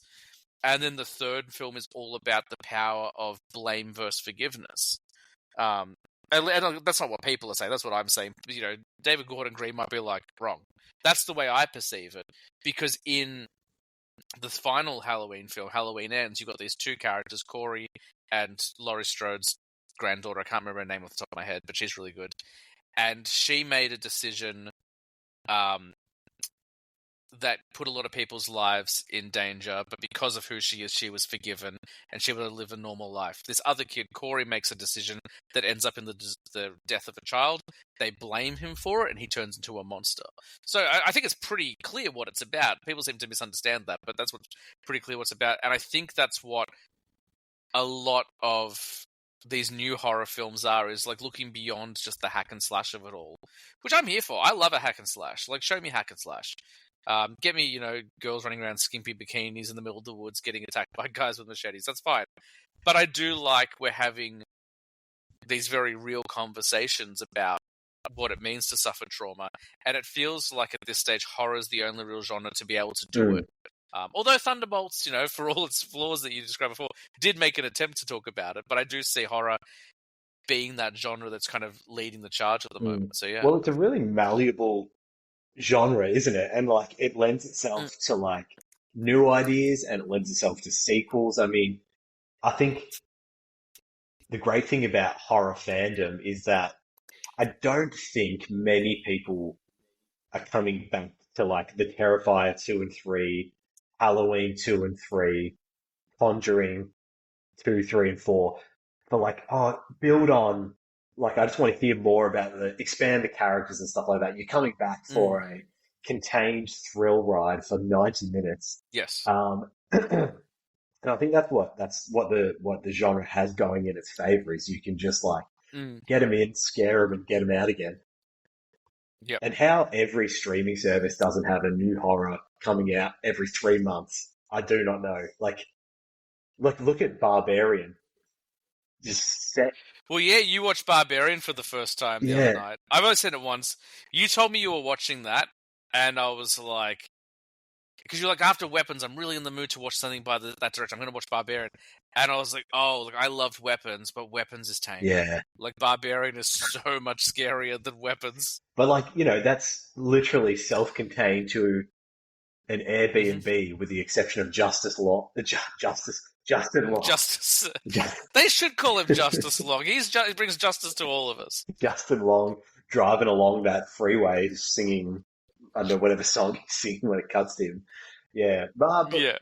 And then the third film is all about the power of blame versus forgiveness. And that's not what people are saying. That's what I'm saying. You know, David Gordon Green might be like, wrong. That's the way I perceive it. Because in the final Halloween film, Halloween Ends, you've got these two characters, Corey and Laurie Strode's granddaughter. I can't remember her name off the top of my head, but she's really good. And she made a decision that put a lot of people's lives in danger, but because of who she is, she was forgiven, and she will live a normal life. This other kid, Corey, makes a decision that ends up in the death of a child. They blame him for it, and he turns into a monster. So I think it's pretty clear what it's about. People seem to misunderstand that, but that's what's pretty clear what it's about. And I think that's what a lot of these new horror films is like looking beyond just the hack and slash of it all, which I'm here for. I love a hack and slash. Like, show me hack and slash. Get me, you know, girls running around skimpy bikinis in the middle of the woods getting attacked by guys with machetes. That's fine. But I do like we're having these very real conversations about what it means to suffer trauma. And it feels like at this stage, horror is the only real genre to be able to do it. Although Thunderbolts, you know, for all its flaws that you described before, did make an attempt to talk about it. But I do see horror being that genre that's kind of leading the charge at the moment. So, yeah. Well, it's a really malleable genre, isn't it? And like it lends itself to like new ideas, and it lends itself to sequels. I mean, I think the great thing about horror fandom is that I don't think many people are coming back to like the Terrifier 2 and 3, Halloween 2 and 3, Conjuring 2, 3 and 4 for like, oh, build on. Like, I just want to hear more about expand the characters and stuff like that. You're coming back for a contained thrill ride for 90 minutes. Yes. And I think that's what the genre has going in its favor, is you can just like get them in, scare them, and get them out again. Yep. And how every streaming service doesn't have a new horror coming out every 3 months, I do not know. Like look at Barbarian. Just set. Well, yeah, you watched Barbarian for the first time the other night. I've only seen it once. You told me you were watching that, and I was like, because you're like, after Weapons, I'm really in the mood to watch something by that direction. I'm going to watch Barbarian. And I was like, oh, look, I loved Weapons, but Weapons is tame. Yeah. Like, Barbarian is so much scarier than Weapons. But like, you know, that's literally self-contained to an Airbnb with the exception of Justin Long. Justice. They should call him Justice Long. He brings justice to all of us. Justin Long driving along that freeway singing, I don't know, whatever song he's singing when it cuts to him. Yeah. But yeah.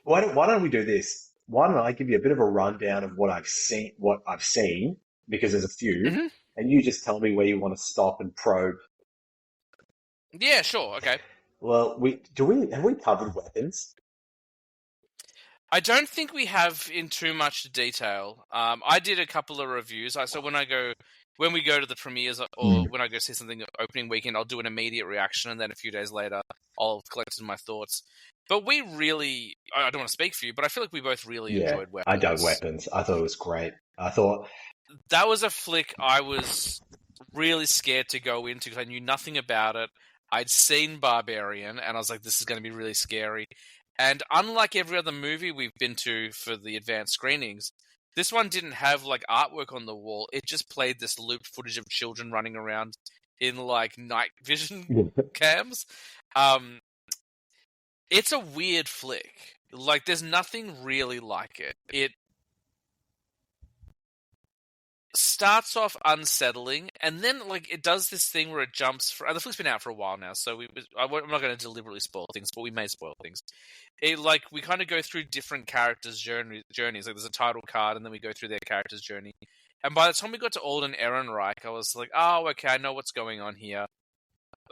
Why don't we do this? Why don't I give you a bit of a rundown of what I've seen, because there's a few, and you just tell me where you want to stop and probe. Yeah, sure. Okay. Well, have we covered Weapons? I don't think we have in too much detail. I did a couple of reviews. So when we go to the premieres or when I go see something opening weekend, I'll do an immediate reaction, and then a few days later, I'll have collected my thoughts. But I don't want to speak for you, but I feel like we both really enjoyed Weapons. I dug Weapons. I thought it was great. I thought that was a flick I was really scared to go into because I knew nothing about it. I'd seen Barbarian, and I was like, this is going to be really scary. And unlike every other movie we've been to for the advanced screenings, this one didn't have like artwork on the wall. It just played this looped footage of children running around in like night vision cams. It's a weird flick. Like, there's nothing really like it. It starts off unsettling, and then like it does this thing where it jumps. The flick's been out for a while now, so I'm not going to deliberately spoil things, but we may spoil things. We kind of go through different characters' journeys. Like, there's a title card, and then we go through their character's journey. And by the time we got to Alden Ehrenreich, I was like, oh, okay, I know what's going on here.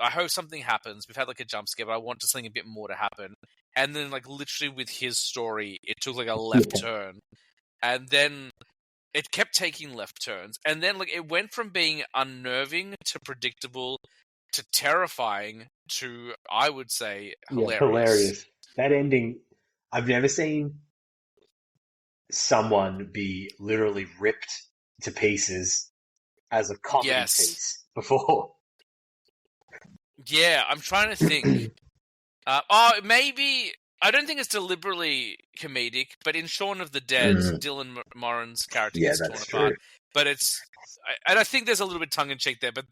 I hope something happens. We've had like a jump scare, but I want something a bit more to happen. and then like literally with his story, it took like a left Yeah. turn, and then it kept taking left turns, and then like it went from being unnerving to predictable to terrifying to, I would say, Yeah, hilarious. hilarious. That ending, I've never seen someone be literally ripped to pieces as a comedy Yes. piece before. Yeah, I'm trying to think. Maybe I don't think it's deliberately comedic, but in Shaun of the Dead, Dylan Moran's character Yeah, gets torn that's apart. true. But and I think there's a little bit tongue in cheek there. But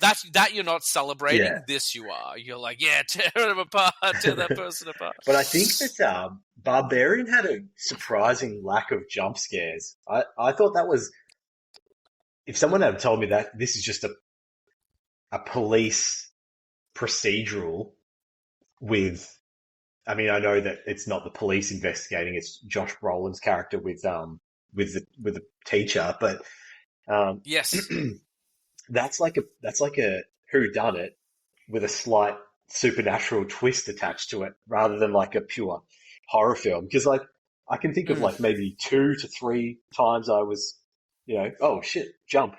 that you're not celebrating. Yeah. This you are. You're like, yeah, tear them apart, tear that person apart. But I think that Barbarian had a surprising lack of jump scares. I thought that was, if someone had told me that this is just a police procedural with, I mean, I know that it's not the police investigating; it's Josh Brolin's character with the teacher, but Yes. that's like a who done it with a slight supernatural twist attached to it, rather than like a pure horror film. Because like I can think of like maybe 2 to 3 times I was, oh shit, jump.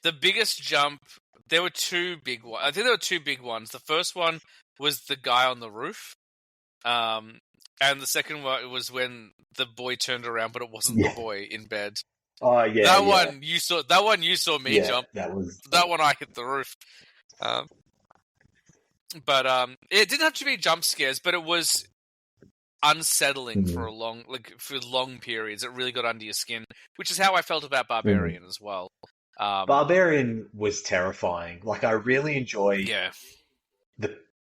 The biggest jump. There were two big ones. I think there were two big ones. The first one was the guy on the roof. And the second one was when the boy turned around, but it wasn't the boy in bed. Oh yeah, that one you saw. That one you saw me jump. That one I hit the roof. But it didn't have to be jump scares, but it was unsettling for long periods. It really got under your skin, which is how I felt about Barbarian as well. Barbarian was terrifying. Like I really enjoy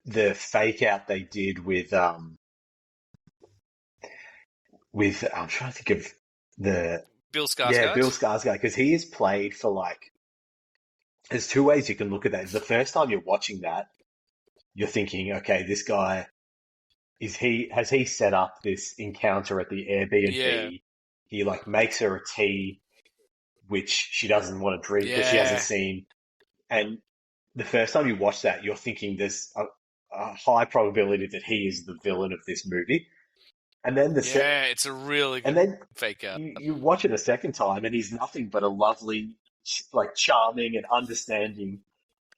the fake out they did with I'm trying to think of the Bill Skarsgård. Yeah, Bill Skarsgård, because he is played for like. There's two ways you can look at that. The first time you're watching that, you're thinking, okay, this guy has he set up this encounter at the Airbnb? Yeah. He like makes her a tea, which she doesn't want to drink because she hasn't seen. And the first time you watch that, you're thinking there's a high probability that he is the villain of this movie. And then it's a really good fake out. You watch it a second time, and he's nothing but a lovely, like charming and understanding,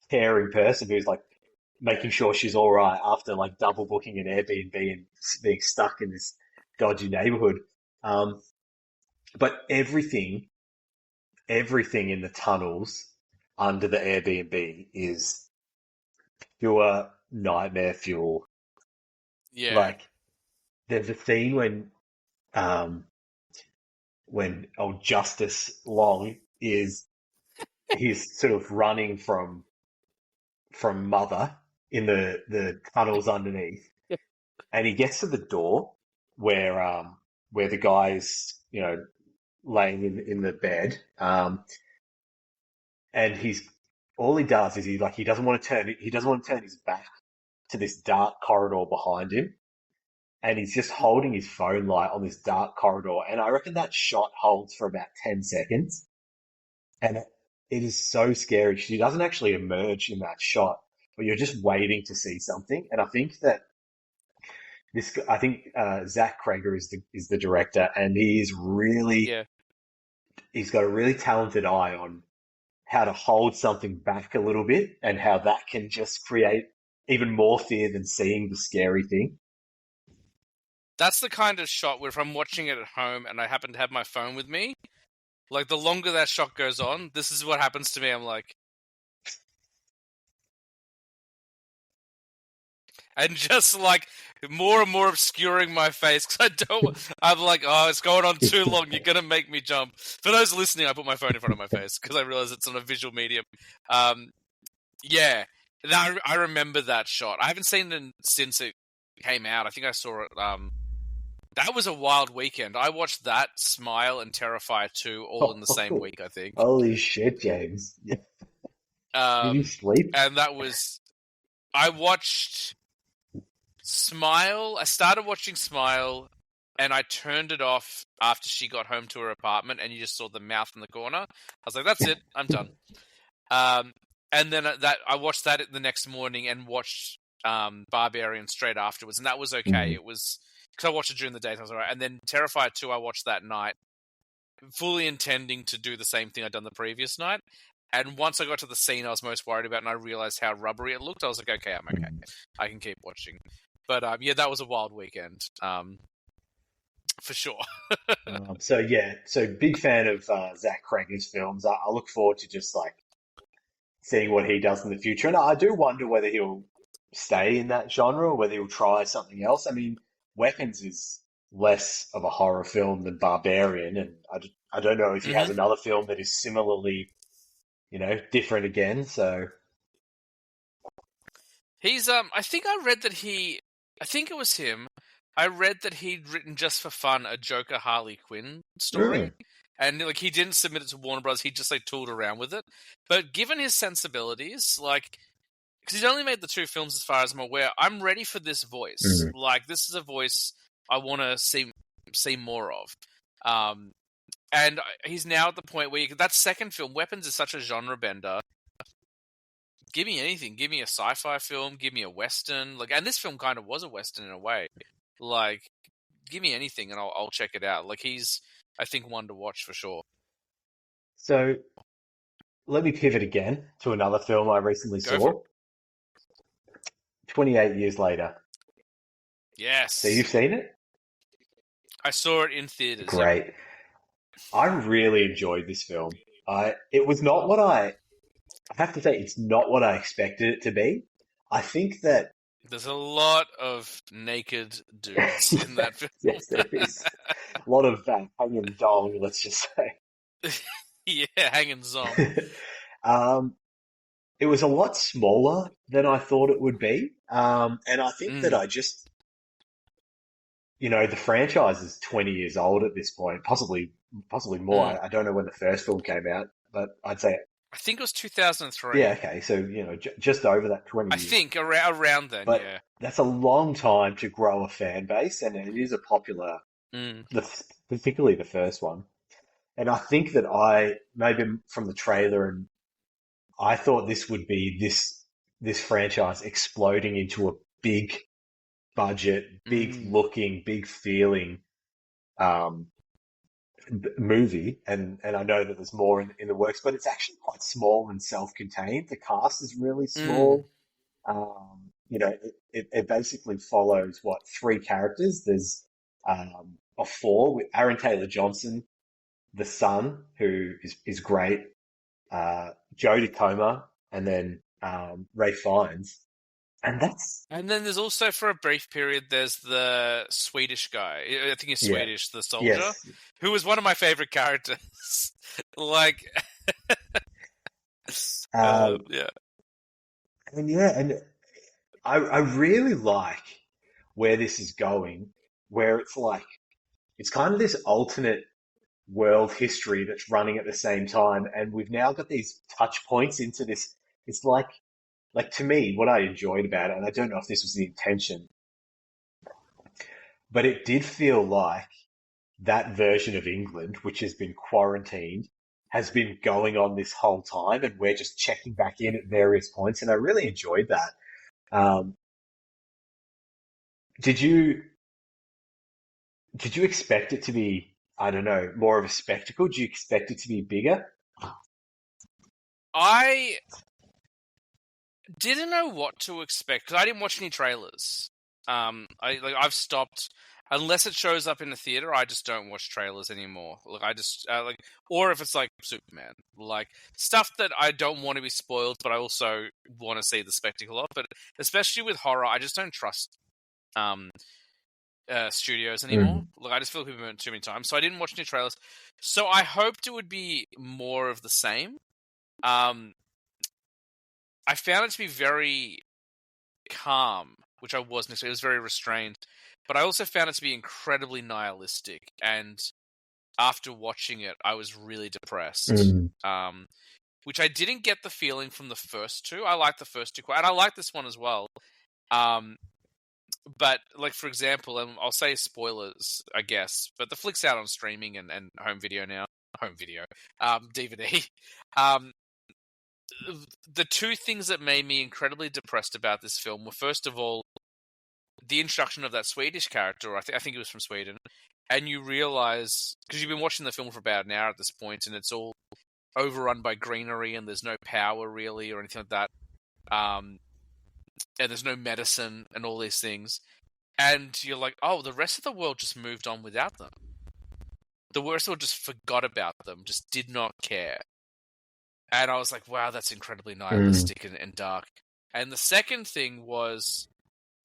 caring person who's like making sure she's all right after like double booking an Airbnb and being stuck in this dodgy neighborhood. But everything in the tunnels under the Airbnb is pure nightmare fuel. Yeah. Like, there's a scene when old Justice Long he's sort of running from Mother in the tunnels underneath, and he gets to the door where the guy is, laying in the bed, and all he does is he doesn't want to turn his back to this dark corridor behind him. And he's just holding his phone light on this dark corridor. And I reckon that shot holds for about 10 seconds. And it is so scary. She doesn't actually emerge in that shot, but you're just waiting to see something. And I think that Zach Krager is the director, and he's got a really talented eye on how to hold something back a little bit and how that can just create even more fear than seeing the scary thing. That's the kind of shot where if I'm watching it at home and I happen to have my phone with me, like the longer that shot goes on, this is what happens to me. I'm like, and just like more and more obscuring my face because I'm like, oh, it's going on too long. You're going to make me jump. For those listening, I put my phone in front of my face because I realize it's on a visual medium. Yeah, I remember that shot. I haven't seen it since it came out. I think I saw it. That was a wild weekend. I watched that, Smile, and Terrifier 2 all in the same week, I think. Holy shit, James. Did you sleep? And that was... I watched Smile. I started watching Smile, and I turned it off after she got home to her apartment, and you just saw the mouth in the corner. I was like, that's it. I'm done. And then I watched that the next morning and watched Barbarian straight afterwards, and that was okay. Mm. It was because I watched it during the day, and I was alright. And then Terrifier 2, I watched that night, fully intending to do the same thing I'd done the previous night. And once I got to the scene I was most worried about, and I realized how rubbery it looked, I was like, okay, I'm okay. I can keep watching. But yeah, that was a wild weekend, for sure. So big fan of Zach Cregger's films. I look forward to just like seeing what he does in the future, and I do wonder whether he'll stay in that genre or whether he'll try something else. I mean, Weapons is less of a horror film than Barbarian, and I don't know if he has another film that is similarly, different again. So He's I think I read that I think it was him. I read that he'd written just for fun a Joker Harley Quinn story. And like he didn't submit it to Warner Bros. He just like tooled around with it. But given his sensibilities, like because he's only made the 2 films as far as I'm aware, I'm ready for this voice. Like this is a voice I want to see more of. And he's now at the point where that second film, Weapons, is such a genre bender. Give me anything. Give me a sci-fi film. Give me a western. And this film kind of was a western in a way. Like, give me anything and I'll check it out. Like, he's, I think, one to watch for sure. So let me pivot again to another film I recently saw. 28 Years Later. Yes. So you've seen it? I saw it in theaters. Great. I really enjoyed this film. It was not what I have to say, it's not what I expected it to be. I think that there's a lot of naked dudes in that film. Yes, there is. A lot of hanging dong, let's just say. Yeah, hanging zong. It was a lot smaller than I thought it would be. And I think that I just, the franchise is 20 years old at this point, possibly more. I don't know when the first film came out, but I'd say I think it was 2003. Yeah, okay. So, just over that 20 I years. think around then, but yeah. That's a long time to grow a fan base, and it is a popular, particularly the first one. And I think that maybe from the trailer, and I thought this would be this franchise exploding into a big budget, big looking, big feeling movie, and I know that there's more in the works, but it's actually quite small and self-contained. The cast is really small. It basically follows 3 characters. There's a 4 with Aaron Taylor Johnson, the son, who is great, Jodie Comer, and then Ray Fiennes. And then there's also, for a brief period, there's the Swedish guy. I think he's Swedish, the soldier, who was one of my favorite characters. yeah. And I really like where this is going, where it's kind of this alternate world history that's running at the same time, and we've now got these touch points into this. It's like to me, what I enjoyed about it, and I don't know if this was the intention, but it did feel like that version of England, which has been quarantined, has been going on this whole time, and we're just checking back in at various points, and I really enjoyed that. Did you expect it to be, I don't know, more of a spectacle? Do you expect it to be bigger? I didn't know what to expect because I didn't watch any trailers. I've stopped unless it shows up in the theater. I just don't watch trailers anymore. Or if it's like Superman, stuff that I don't want to be spoiled, but I also want to see the spectacle of. But especially with horror, I just don't trust studios anymore. I just feel like we've been too many times, so I didn't watch any trailers. So I hoped it would be more of the same. I found it to be very calm, which I wasn't expecting. It was very restrained. But I also found it to be incredibly nihilistic. And after watching it, I was really depressed. Which I didn't get the feeling from the first 2. I like the first 2 quite, and I like this one as well. But, for example, and I'll say spoilers, I guess, but the flick's out on streaming and home video now. Home video. DVD. the two things that made me incredibly depressed about this film were, first of all, the introduction of that Swedish character. I think it was from Sweden, and you realize, because you've been watching the film for about an hour at this point, and it's all overrun by greenery, and there's no power really or anything like that, and there's no medicine and all these things, and you're like, oh, the rest of the world just moved on without them. The rest of the world just forgot about them, just did not care. And I was like, wow, that's incredibly nihilistic and dark. And the second thing was,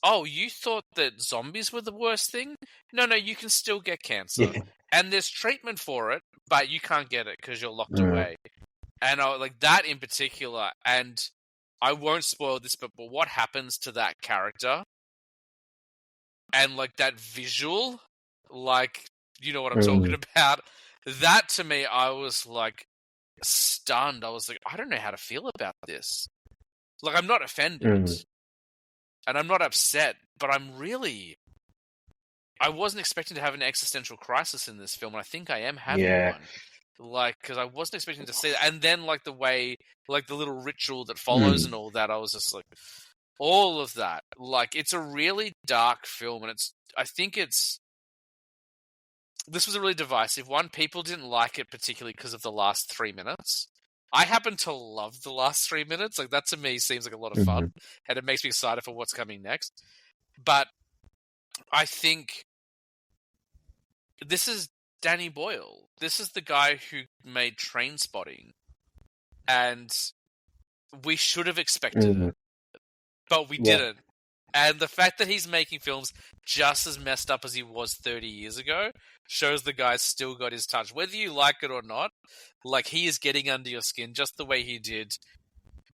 oh, you thought that zombies were the worst thing? No, you can still get cancer. Yeah. And there's treatment for it, but you can't get it because you're locked away. And I like that in particular, and I won't spoil this, but what happens to that character and like that visual, like, you know what I'm talking about? That to me, I was like stunned. I was like, I don't know how to feel about this. Like, I'm not offended and I'm not upset, but I wasn't expecting to have an existential crisis in this film, and I think I am having one. Like, because I wasn't expecting to see that. And then, like, the way, like, the little ritual that follows and all that, I was just like, all of that. Like, it's a really dark film, and I think this was a really divisive one. People didn't like it particularly because of the last 3 minutes. I happen to love the last 3 minutes. Like, that to me seems like a lot of fun, and it makes me excited for what's coming next. But I think this is Danny Boyle. This is the guy who made Trainspotting, and we should have expected it, but we didn't. And the fact that he's making films just as messed up as he was 30 years ago shows the guy's still got his touch. Whether you like it or not, like, he is getting under your skin just the way he did,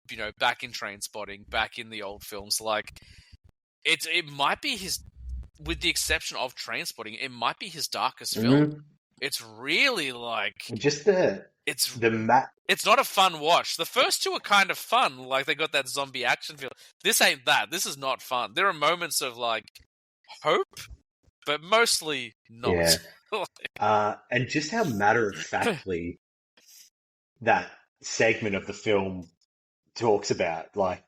you know, back in Trainspotting, back in the old films. Like, it might be his, with the exception of Trainspotting, it might be his darkest film. It's really like... Just it's not a fun watch. The first two are kind of fun. Like, they got that zombie action feel. This ain't that. This is not fun. There are moments of, like, hope, but mostly not. Yeah. And just how matter-of-factly that segment of the film talks about, like...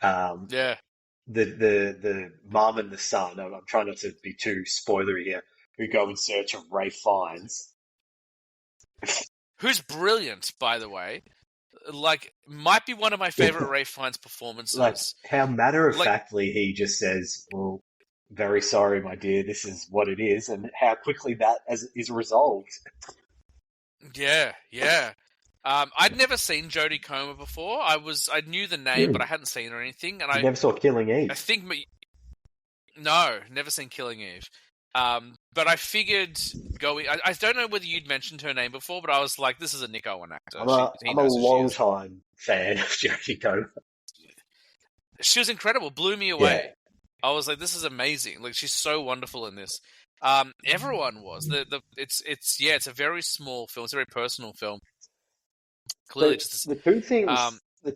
yeah. The mum and the son, I'm trying not to be too spoilery here, who go in search of Ray Fiennes. Who's brilliant, by the way. Like, might be one of my favorite Ray Fiennes performances. Like, how matter-of-factly he just says, well, very sorry, my dear, this is what it is, and how quickly that is resolved. Yeah. I'd never seen Jodie Comer before. I knew the name, but I hadn't seen her or anything. And I never saw Killing Eve. I think no, never seen Killing Eve. But I figured going. I don't know whether you'd mentioned her name before, but I was like, this is a Nick Owen actor. I'm a long-time fan of Jodie Comer. She was incredible. Blew me away. Yeah. I was like, this is amazing. Like, she's so wonderful in this. Everyone was. It's a very small film. It's a very personal film. Clearly, the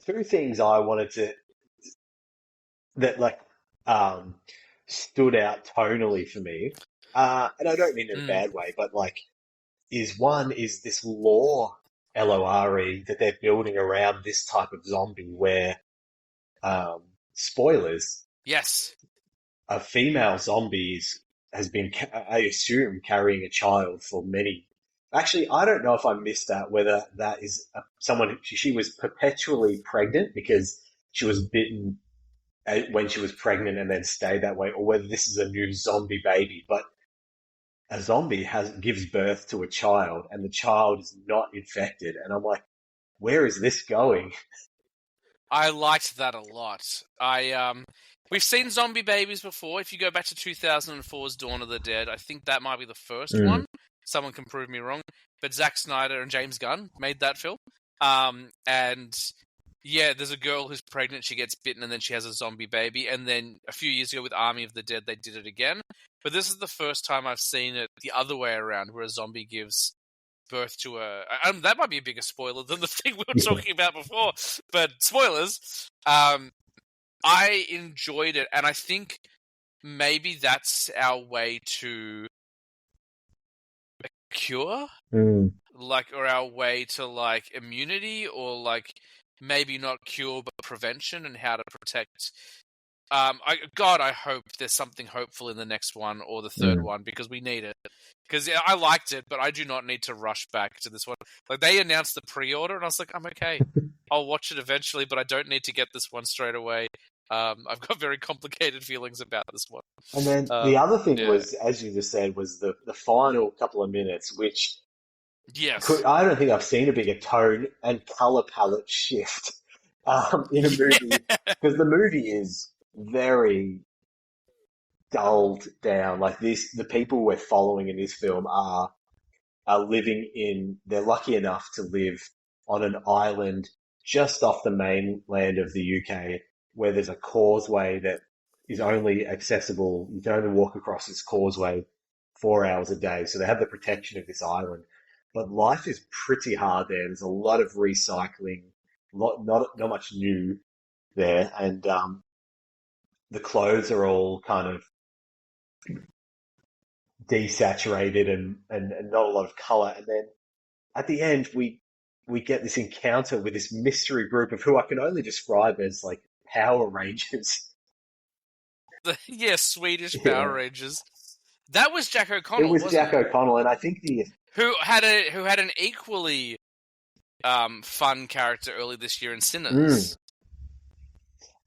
two things I wanted to that stood out tonally for me, and I don't mean in a bad way, but like, is this lore, LORE, that they're building around this type of zombie where, spoilers, yes, a female zombie has been, I assume, carrying a child for many. Actually, I don't know if I missed that, whether that is someone, she was perpetually pregnant because she was bitten when she was pregnant and then stayed that way, or whether this is a new zombie baby. But a zombie gives birth to a child and the child is not infected. And I'm like, where is this going? I liked that a lot. We've seen zombie babies before. If you go back to 2004's Dawn of the Dead, I think that might be the first one. Someone can prove me wrong. But Zack Snyder and James Gunn made that film. And yeah, there's a girl who's pregnant, she gets bitten, and then she has a zombie baby. And then a few years ago with Army of the Dead, they did it again. But this is the first time I've seen it the other way around, where a zombie gives birth to that might be a bigger spoiler than the thing we were talking about before. But spoilers. I enjoyed it, and I think maybe that's our way to a cure. like, or our way to like immunity, or like maybe not cure but prevention, and how to protect. I hope there's something hopeful in the next one or the third one, because we need it. Because I liked it, but I do not need to rush back to this one. Like, they announced the pre-order, and I was like, I'm okay. I'll watch it eventually, but I don't need to get this one straight away. I've got very complicated feelings about this one. And then the other thing Yeah. was, as you just said, was the final couple of minutes, which Yes. I don't think I've seen a bigger tone and color palette shift in a movie, because the movie is very dulled down. Like this, the people we're following in this film are living in. They're lucky enough to live on an island just off the mainland of the UK, where there's a causeway that is only accessible. You can only walk across this causeway 4 hours a day. So they have the protection of this island. But life is pretty hard there. There's a lot of recycling, not much new there, and the clothes are all kind of desaturated and not a lot of color. And then at the end, we get this encounter with this mystery group of who I can only describe as like Power Rangers. Yeah, Swedish Yeah, Power Rangers. That was Jack it O'Connell, was wasn't Jack it? O'Connell, and I think the Who had an equally fun character early this year in mm, Sinners.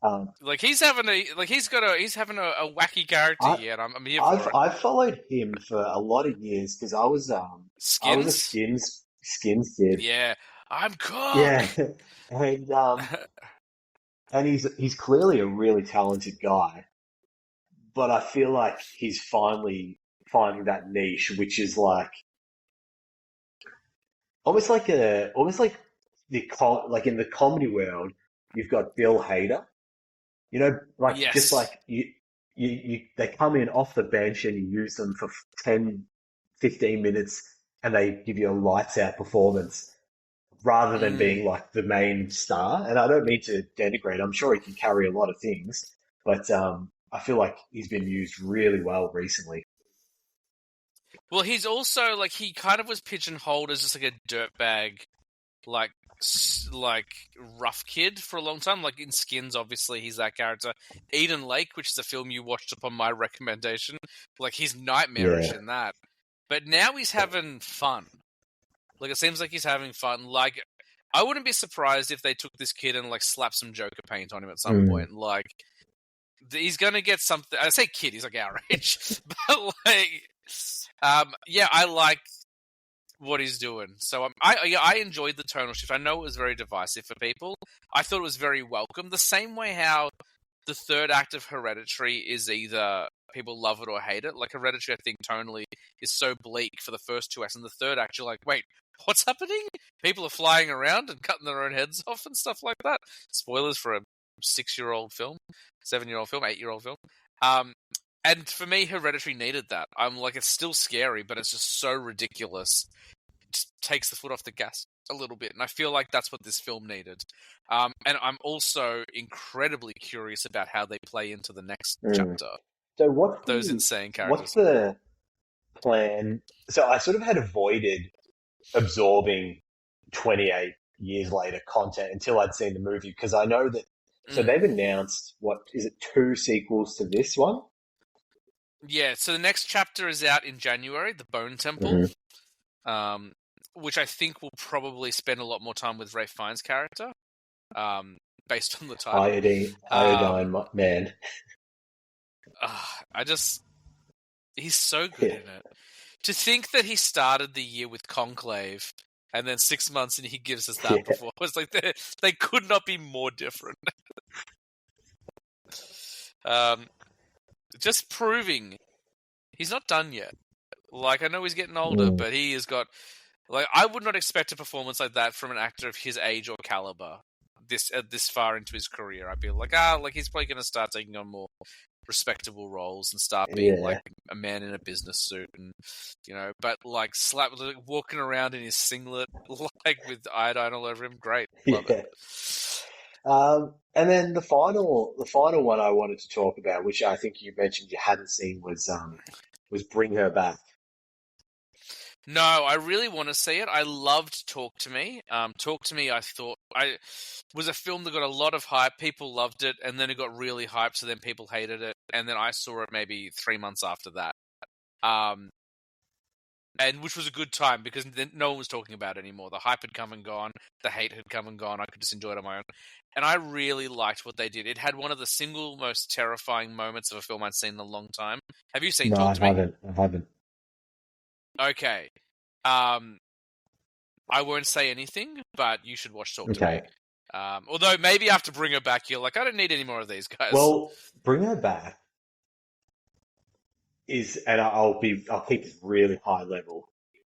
um, Like, he's having a wacky character I here, and I'm here for it. I've followed him for a lot of years because I was a Skins? skins kid. Yeah. I'm Yeah, Cook! and he's clearly a really talented guy, but I feel like he's finally finding that niche, which is like almost like like in the comedy world, you've got Bill Hader, you know, like just Yes. like they come in off the bench and you use them for 10, 15 minutes and they give you a lights out performance rather than Mm. being like the main star. And I don't mean to denigrate, I'm sure he can carry a lot of things, but I feel like he's been used really well recently. Well, he's also, like, he kind of was pigeonholed as just like a dirtbag, like, like rough kid for a long time. Like, in Skins, obviously, he's that character. Eden Lake, which is a film you watched upon my recommendation, like, he's nightmarish Yeah. in that. But now he's having fun. Like, it seems like he's having fun. Like, I wouldn't be surprised if they took this kid and like slapped some Joker paint on him at some Mm. point. Like, he's gonna get something. I say kid, he's like our age, but like, yeah, I like what he's doing. So I enjoyed the tonal shift. I know it was very divisive for people. I thought it was very welcome. The same way how the third act of Hereditary is either people love it or hate it. Like, Hereditary, I think tonally is so bleak for the first two acts, and the third act you're like, wait, what's happening? People are flying around and cutting their own heads off and stuff like that. Spoilers for a 6-year-old film, 7-year-old film, 8-year-old film. Um, and for me, Hereditary needed that. I'm like, it's still scary, but it's just so ridiculous. It just takes the foot off the gas a little bit, and I feel like that's what this film needed. And I'm also incredibly curious about how they play into the next Mm. chapter. So Those insane what's characters. the plan? So I sort of had avoided absorbing 28 years later content until I'd seen the movie because I know that. So Mm. they've announced what is it, two sequels to this one? Yeah, so the next chapter is out in January, The Bone Temple, Mm-hmm. um, which I think will probably spend a lot more time with Ralph Fiennes' character, based on the title. Iodine Man. I just... He's so good Yeah. in it. To think that he started the year with Conclave, and then 6 months and he gives us that Yeah. performance. Like, they could not be more different. Just proving he's not done yet. Like, I know he's getting older, Mm. but he has got... Like, I would not expect a performance like that from an actor of his age or caliber this far into his career. I'd be like, he's probably going to start taking on more respectable roles and start being like a man in a business suit, and but like walking around in his singlet, like with iodine all over him. Great, love it. And then the final one I wanted to talk about, which I think you mentioned you hadn't seen, was Bring Her Back. No, I really want to see it. I loved Talk to Me. Talk to Me, I thought was a film that got a lot of hype. People loved it, and then it got really hyped, so then people hated it, and then I saw it maybe 3 months after that. And which was a good time because then no one was talking about it anymore. The hype had come and gone. The hate had come and gone. I could just enjoy it on my own. And I really liked what they did. It had one of the single most terrifying moments of a film I'd seen in a long time. Have you seen Talk to Me? I haven't. Okay. I won't say anything, but you should watch Talk to Me. Although maybe after Bring Her Back, you're like, I don't need any more of these guys. Well, Bring Her Back is, and I'll keep it really high level,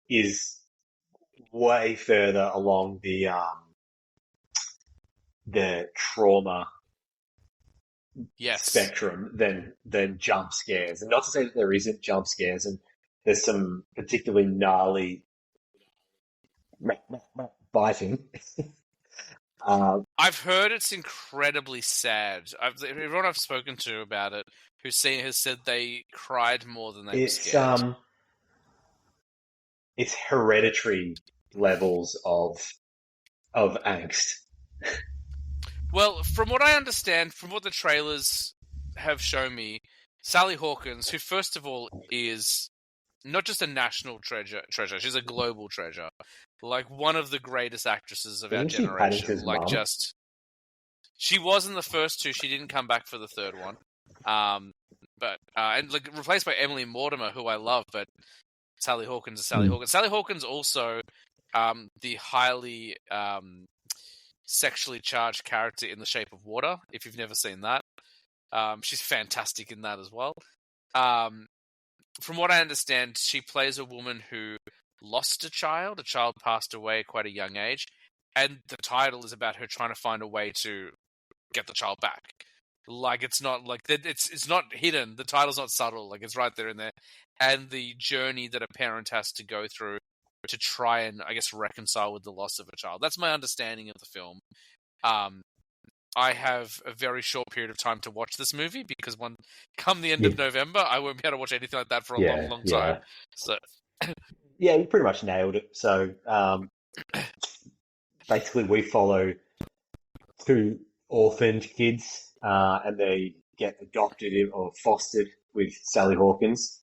is way further along the trauma spectrum than jump scares. And not to say that there isn't jump scares, and there's some particularly gnarly biting. I've heard it's incredibly sad. Everyone I've spoken to about it who's seen it has said they cried more than they were scared. It's hereditary levels of angst. Well, from what I understand, from what the trailers have shown me, Sally Hawkins, who first of all is not just a national treasure, she's a global treasure. Like one of the greatest actresses of our generation. Like mom? Just she was in the first two, she didn't come back for the third one. But and like replaced by Emily Mortimer, who I love, but Sally Hawkins is Sally Hawkins. Sally Hawkins also the highly sexually charged character in The Shape of Water, if you've never seen that. She's fantastic in that as well. From what I understand, she plays a woman who lost a child. A child passed away at quite a young age, and the title is about her trying to find a way to get the child back. Like it's not like it's not hidden. The title's not subtle. Like it's right there in there, and the journey that a parent has to go through to try and, I guess, reconcile with the loss of a child. That's my understanding of the film. I have a very short period of time to watch this movie because come the end of November, I won't be able to watch anything like that for a long, long time. So, yeah, you pretty much nailed it. So, basically, we follow two orphaned kids, and they get adopted or fostered with Sally Hawkins.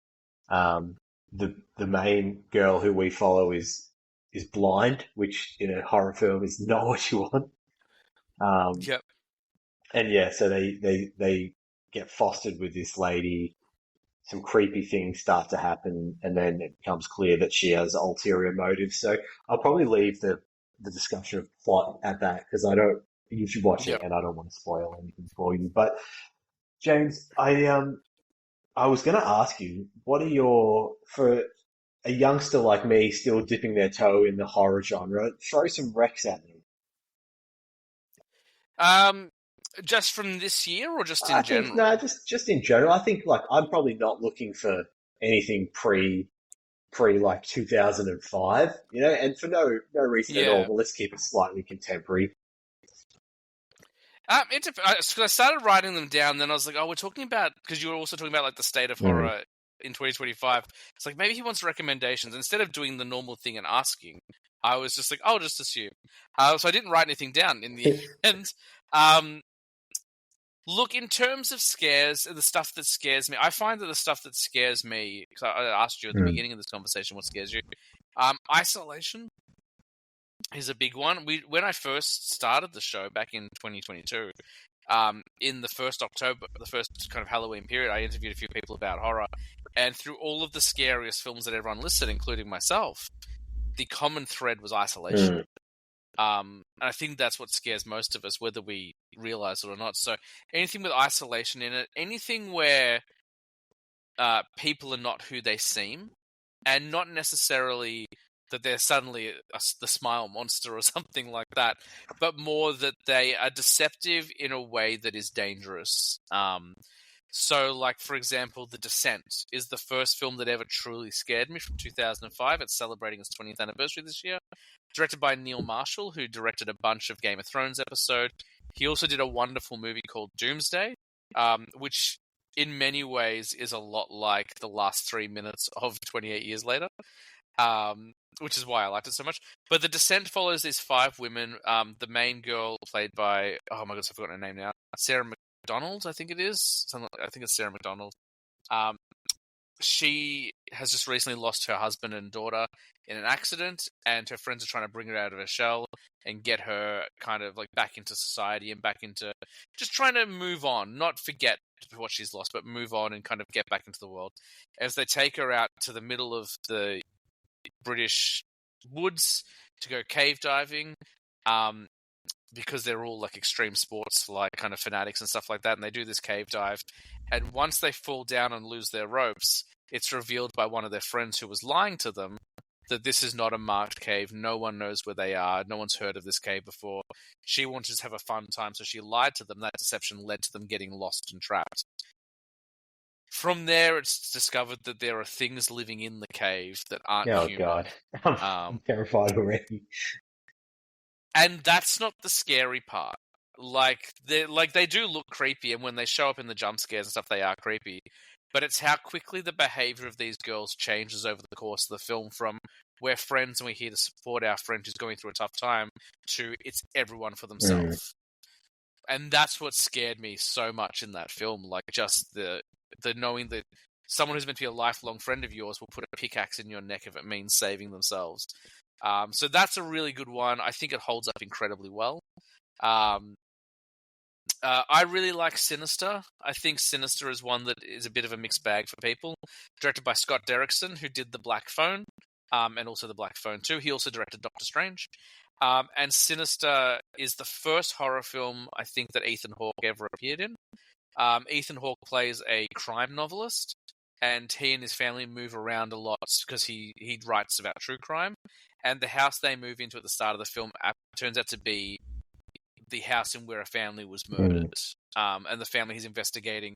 The main girl who we follow is blind, which in a horror film is not what you want. Yep. And yeah, so they get fostered with this lady. Some creepy things start to happen, and then it becomes clear that she has ulterior motives. So I'll probably leave the discussion of plot at that because you should watch it, and I don't want to spoil anything for you. But James, I was going to ask you, what are for a youngster like me still dipping their toe in the horror genre, throw some recs at me. Just from this year or just in general? No, just in general. I think like I'm probably not looking for anything pre like 2005, and for no reason at all. But let's keep it slightly contemporary. I started writing them down, then I was like, oh, we're talking about, because you were also talking about like the state of horror in 2025. It's like maybe he wants recommendations. Instead of doing the normal thing and asking, I was just like, I'll just assume. So I didn't write anything down in the end. Look, in terms of scares, the stuff that scares me, I find that the stuff that scares me, because I asked you at the beginning of this conversation what scares you, isolation is a big one. When I first started the show back in 2022, in the first October, the first kind of Halloween period, I interviewed a few people about horror, and through all of the scariest films that everyone listed, including myself, the common thread was isolation. And I think that's what scares most of us, whether we realize it or not. So anything with isolation in it, anything where people are not who they seem, and not necessarily that they're suddenly the smile monster or something like that, but more that they are deceptive in a way that is dangerous. So, like, for example, The Descent is the first film that ever truly scared me from 2005. It's celebrating its 20th anniversary this year. Directed by Neil Marshall, who directed a bunch of Game of Thrones episodes. He also did a wonderful movie called Doomsday, which in many ways is a lot like the last 3 minutes of 28 Years Later. which is why I liked it so much. But The Descent follows these 5 women. The main girl played by, oh my goodness, I've forgotten her name now. Sarah McDonald, I think it is. I think it's Sarah McDonald. Um, she has just recently lost her husband and daughter in an accident, and her friends are trying to bring her out of her shell and get her kind of like back into society and back into just trying to move on, not forget what she's lost, but move on and kind of get back into the world. As they take her out to the middle of the British woods to go cave diving, because they're all like extreme sports, like kind of fanatics and stuff like that, and they do this cave dive. And once they fall down and lose their ropes, it's revealed by one of their friends who was lying to them that this is not a marked cave. No one knows where they are. No one's heard of this cave before. She wanted to just have a fun time, so she lied to them. That deception led to them getting lost and trapped. From there, it's discovered that there are things living in the cave that aren't human. God. I'm terrified already. And that's not the scary part. Like they do look creepy, and when they show up in the jump scares and stuff, they are creepy. But it's how quickly the behavior of these girls changes over the course of the film, from we're friends and we're here to support our friend who's going through a tough time, to it's everyone for themselves. And that's what scared me so much in that film. Like, just the knowing that someone who's meant to be a lifelong friend of yours will put a pickaxe in your neck if it means saving themselves. So that's a really good one. I think it holds up incredibly well. I really like Sinister. I think Sinister is one that is a bit of a mixed bag for people. Directed by Scott Derrickson, who did The Black Phone, and also The Black Phone 2. He also directed Doctor Strange. And Sinister is the first horror film I think that Ethan Hawke ever appeared in. Ethan Hawke plays a crime novelist, and he and his family move around a lot because he writes about true crime. And the house they move into at the start of the film turns out to be the house in where a family was murdered. And the family he's investigating,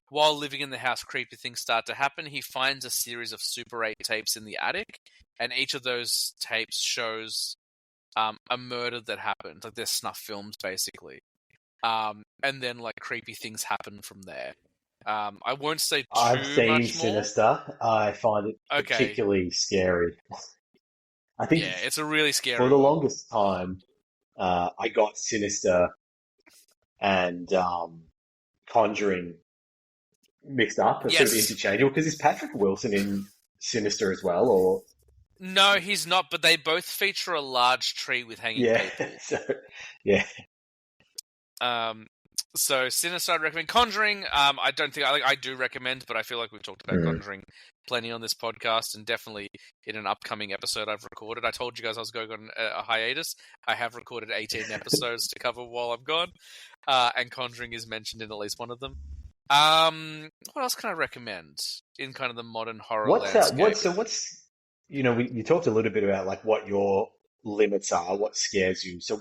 while living in the house, creepy things start to happen. He finds a series of Super 8 tapes in the attic, and each of those tapes shows a murder that happened. Like, they're snuff films, basically. And then, like, creepy things happen from there. I won't say too much more. I've seen Sinister. I find it particularly scary. I think it's a really scary for the longest time, I got Sinister and Conjuring mixed up. It's sort of interchangeable, because is Patrick Wilson in Sinister as well, or? No, he's not, but they both feature a large tree with hanging people. So Sinister, I'd recommend. Conjuring, I don't think I do recommend, but I feel like we've talked about Conjuring plenty on this podcast, and definitely in an upcoming episode I've recorded. I told you guys I was going on a hiatus. I have recorded 18 episodes to cover while I'm gone, and Conjuring is mentioned in at least one of them. What else can I recommend in kind of the modern horror landscape? You talked a little bit about like what your limits are, what scares you. So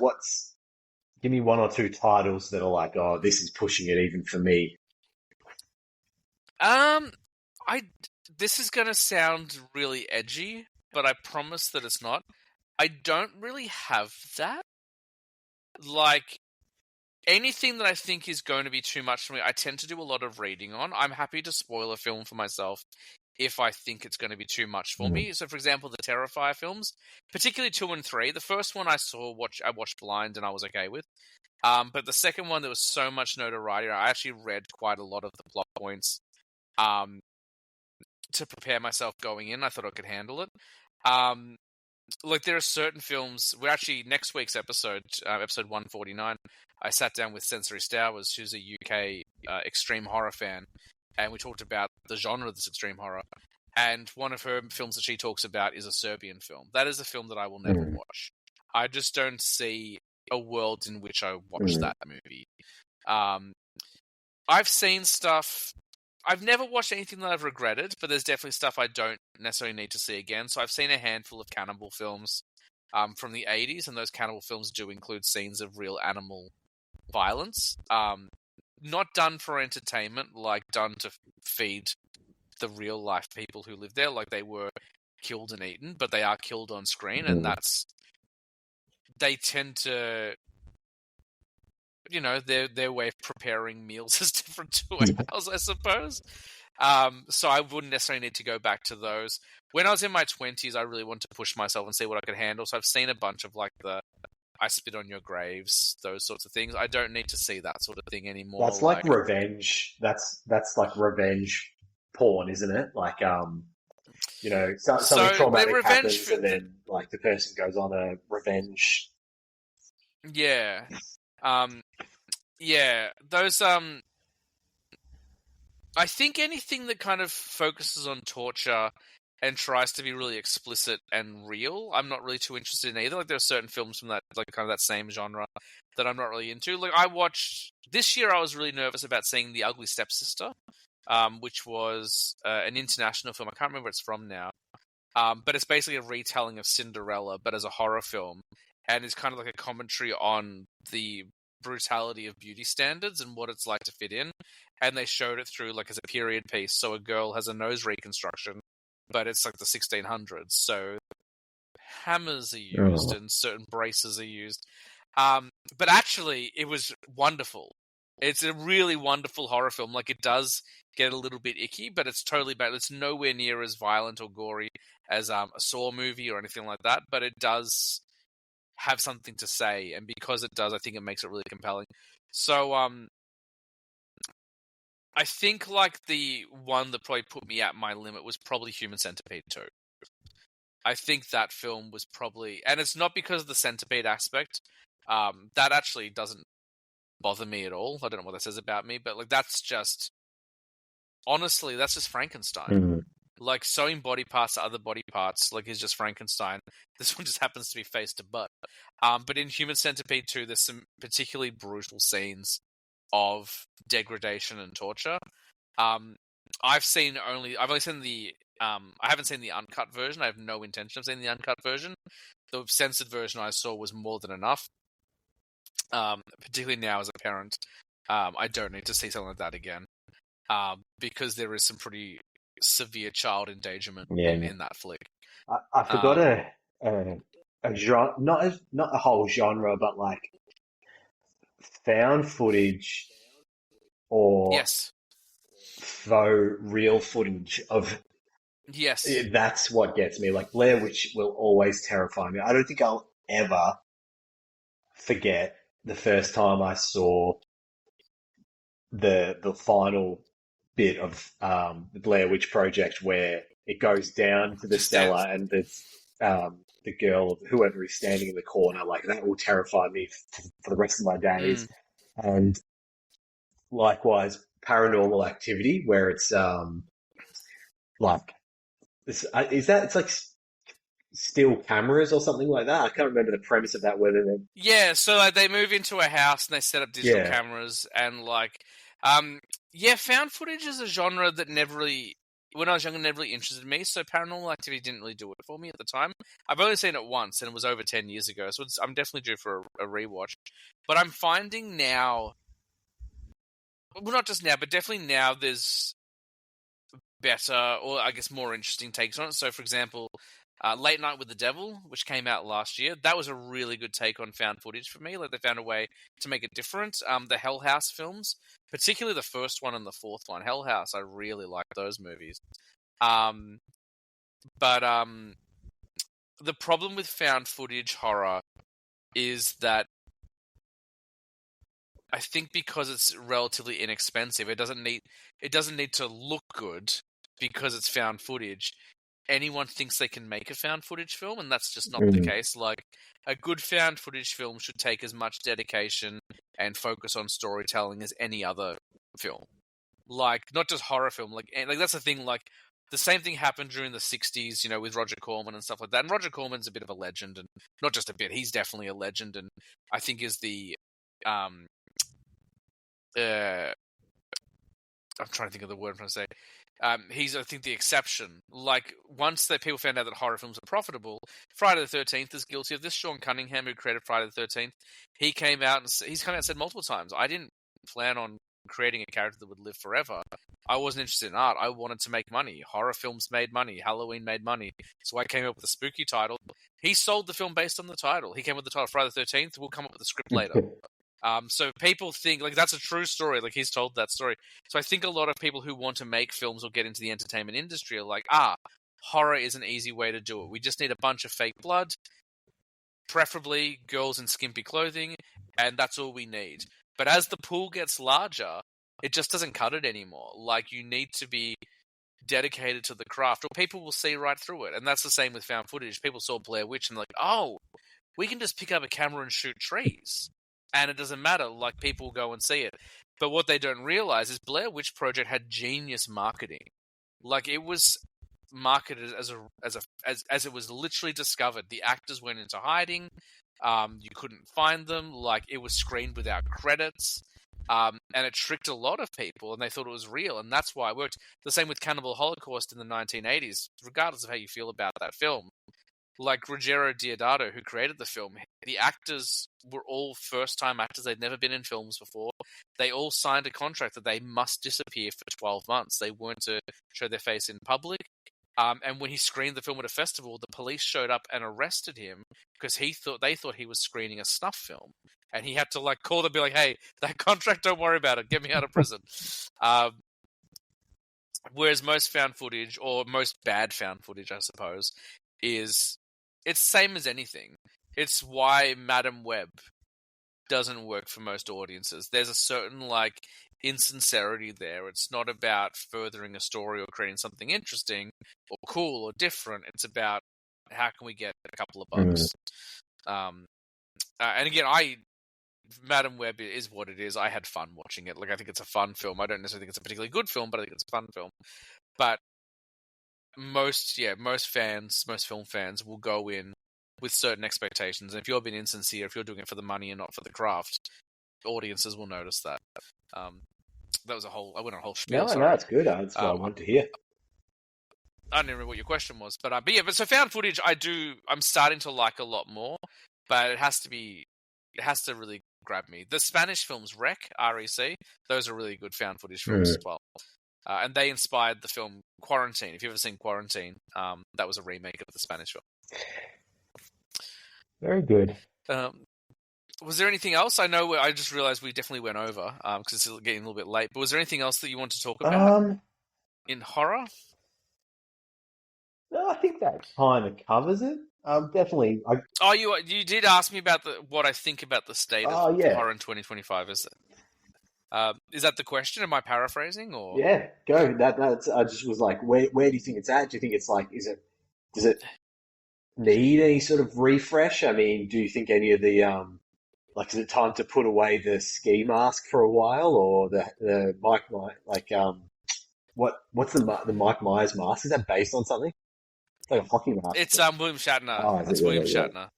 give me 1 or 2 titles that are like, oh, this is pushing it even for me. This is going to sound really edgy, but I promise that it's not. I don't really have that. Like, anything that I think is going to be too much for me, I tend to do a lot of reading on. I'm happy to spoil a film for myself if I think it's going to be too much for me. So, for example, the Terrifier films, particularly 2 and 3, the first one I watched blind and I was okay with. But the second one, there was so much notoriety. I actually read quite a lot of the plot points to prepare myself going in. I thought I could handle it. Like, there are certain films. We're actually, next week's episode 149, I sat down with Sensory Stowers, who's a UK extreme horror fan, and we talked about the genre of this extreme horror. And one of her films that she talks about is a Serbian film. That is a film that I will never watch. I just don't see a world in which I watch that movie. I've seen stuff. I've never watched anything that I've regretted, but there's definitely stuff I don't necessarily need to see again. So I've seen a handful of cannibal films from the 80s, and those cannibal films do include scenes of real animal violence. Not done for entertainment, like done to feed the real life people who live there, like they were killed and eaten, but they are killed on screen, and they tend to, their way of preparing meals is different to ours, I suppose. So I wouldn't necessarily need to go back to those. When I was in my 20s, I really wanted to push myself and see what I could handle. So I've seen a bunch of like the I spit on your graves, those sorts of things. I don't need to see that sort of thing anymore. That's like revenge. That's like revenge porn, isn't it? Like something traumatic happens, and then like the person goes on a revenge. Yeah, yeah. Those I think anything that kind of focuses on torture and tries to be really explicit and real, I'm not really too interested in either. Like there are certain films from that, like kind of that same genre, that I'm not really into. Like I watched this year, I was really nervous about seeing The Ugly Stepsister, which was an international film. I can't remember where it's from now, but it's basically a retelling of Cinderella, but as a horror film, and it's kind of like a commentary on the brutality of beauty standards and what it's like to fit in. And they showed it through like as a period piece. So a girl has a nose reconstruction, but it's like the 1600s. So hammers are used and certain braces are used. But actually, it was wonderful. It's a really wonderful horror film. Like it does get a little bit icky, but it's totally bad. It's nowhere near as violent or gory as a Saw movie or anything like that. But it does have something to say, and because it does, I think it makes it really compelling. So, I think like the one that probably put me at my limit was probably Human Centipede 2. I think that film was probably, and it's not because of the centipede aspect. That actually doesn't bother me at all. I don't know what that says about me, but like that's just honestly, that's just Frankenstein. Mm. Like sewing body parts to other body parts, like is just Frankenstein. This one just happens to be face to butt. But in Human Centipede 2, there's some particularly brutal scenes of degradation and torture. I've only seen the I haven't seen the uncut version. I have no intention of seeing the uncut version. The censored version I saw was more than enough. Particularly now as a parent, I don't need to see something like that again. Because there is some pretty severe child endangerment in that flick. I forgot a genre, not a whole genre, but like found footage or Yes. faux real footage of. Yes. That's what gets me. Like Blair Witch will always terrify me. I don't think I'll ever forget the first time I saw the final bit of the Blair Witch Project where it goes down to the cellar and the girl, whoever is standing in the corner, like that will terrify me for the rest of my days. And likewise, Paranormal Activity, where it's like it's like still cameras or something like that. I can't remember the premise of that. Whether they so like, they move into a house and they set up digital cameras and like found footage is a genre that never really, when I was younger, never really interested me. So Paranormal Activity didn't really do it for me at the time. I've only seen it once, and it was over 10 years ago. So I'm definitely due for a rewatch. But I'm finding now, well, not just now, but definitely now, there's better, or I guess more interesting takes on it. So, for example, Late Night with the Devil, which came out last year, that was a really good take on found footage for me. Like they found a way to make it different. The Hell House films, particularly the first one and the fourth one, Hell House, I really like those movies. But the problem with found footage horror is that I think because it's relatively inexpensive, it doesn't need to look good because it's found footage. Anyone thinks they can make a found footage film, and that's just not the case. Like, a good found footage film should take as much dedication and focus on storytelling as any other film. Like, not just horror film. Like that's the thing. Like, the same thing happened during the 60s, with Roger Corman and stuff like that. And Roger Corman's a bit of a legend, and not just a bit, he's definitely a legend, and I think is the I'm trying to think of the word I'm trying to say. He's, I think, the exception. Like, once that people found out that horror films are profitable, Friday the 13th is guilty of this. Sean Cunningham, who created Friday the 13th, he's come out and said multiple times, I didn't plan on creating a character that would live forever. I wasn't interested in art. I wanted to make money. Horror films made money. Halloween made money. So I came up with a spooky title. He sold the film based on the title. He came up with the title Friday the 13th. We'll come up with a script later. So people think, like, that's a true story. Like, he's told that story. So I think a lot of people who want to make films or get into the entertainment industry are like, horror is an easy way to do it. We just need a bunch of fake blood, preferably girls in skimpy clothing, and that's all we need. But as the pool gets larger, it just doesn't cut it anymore. Like, you need to be dedicated to the craft, or people will see right through it. And that's the same with found footage. People saw Blair Witch and like, oh, we can just pick up a camera and shoot trees. And it doesn't matter, like, people go and see it. But what they don't realize is Blair Witch Project had genius marketing. Like, it was marketed as it was literally discovered. The actors went into hiding. You couldn't find them. Like, it was screened without credits. And it tricked a lot of people, and they thought it was real, and that's why it worked. The same with Cannibal Holocaust in the 1980s, regardless of how you feel about that film. Like Ruggero Deodato, who created the film, the actors were all first-time actors. They'd never been in films before. They all signed a contract that they must disappear for 12 months. They weren't to show their face in public. And when he screened the film at a festival, the police showed up and arrested him because they thought he was screening a snuff film. And he had to, like, call them and be like, hey, that contract, don't worry about it. Get me out of prison. Whereas most found footage, or most bad found footage, I suppose, it's same as anything. It's why Madam Web doesn't work for most audiences. There's a certain, like, insincerity there. It's not about furthering a story or creating something interesting or cool or different. It's about how can we get a couple of bucks. And again, Madam Web is what it is. I had fun watching it. Like, I think it's a fun film. I don't necessarily think it's a particularly good film, but I think it's a fun film. But most film fans will go in with certain expectations. And if you're being insincere, if you're doing it for the money and not for the craft, audiences will notice that. That was I went on a whole spiel. No, it's good. That's what I wanted to hear. I don't remember what your question was, but so found footage, I'm starting to like a lot more, but it has to really grab me. The Spanish films REC, those are really good found footage films as well. And they inspired the film Quarantine. If you've ever seen Quarantine, that was a remake of the Spanish film. Very good. Was there anything else? I know I just realized we definitely went over because it's getting a little bit late. But was there anything else that you want to talk about in horror? No, I think that kind of covers it. Definitely. You did ask me about what I think about the state of horror in 2025. Is that the question? Am I paraphrasing or? Yeah, go. That's. I just was like, where do you think it's at? Do you think it's like, does it need any sort of refresh? I mean, do you think any of the is it time to put away the ski mask for a while, or the Mike what's the Mike Myers mask? Is that based on something? It's like a hockey mask. It's William Shatner. It's William Shatner.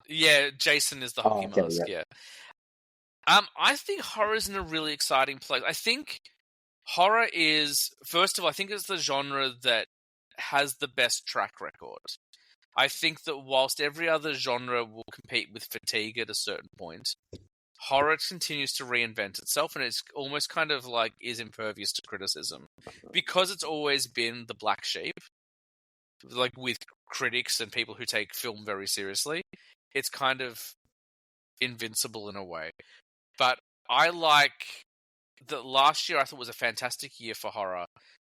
Yeah, Jason is the hockey mask. Yeah. I think horror is in a really exciting place. I think horror is, first of all, I think it's the genre that has the best track record. I think that whilst every other genre will compete with fatigue at a certain point, horror continues to reinvent itself, and it's almost kind of like is impervious to criticism. Because it's always been the black sheep, like with critics and people who take film very seriously, it's kind of invincible in a way. But I like that last year I thought was a fantastic year for horror,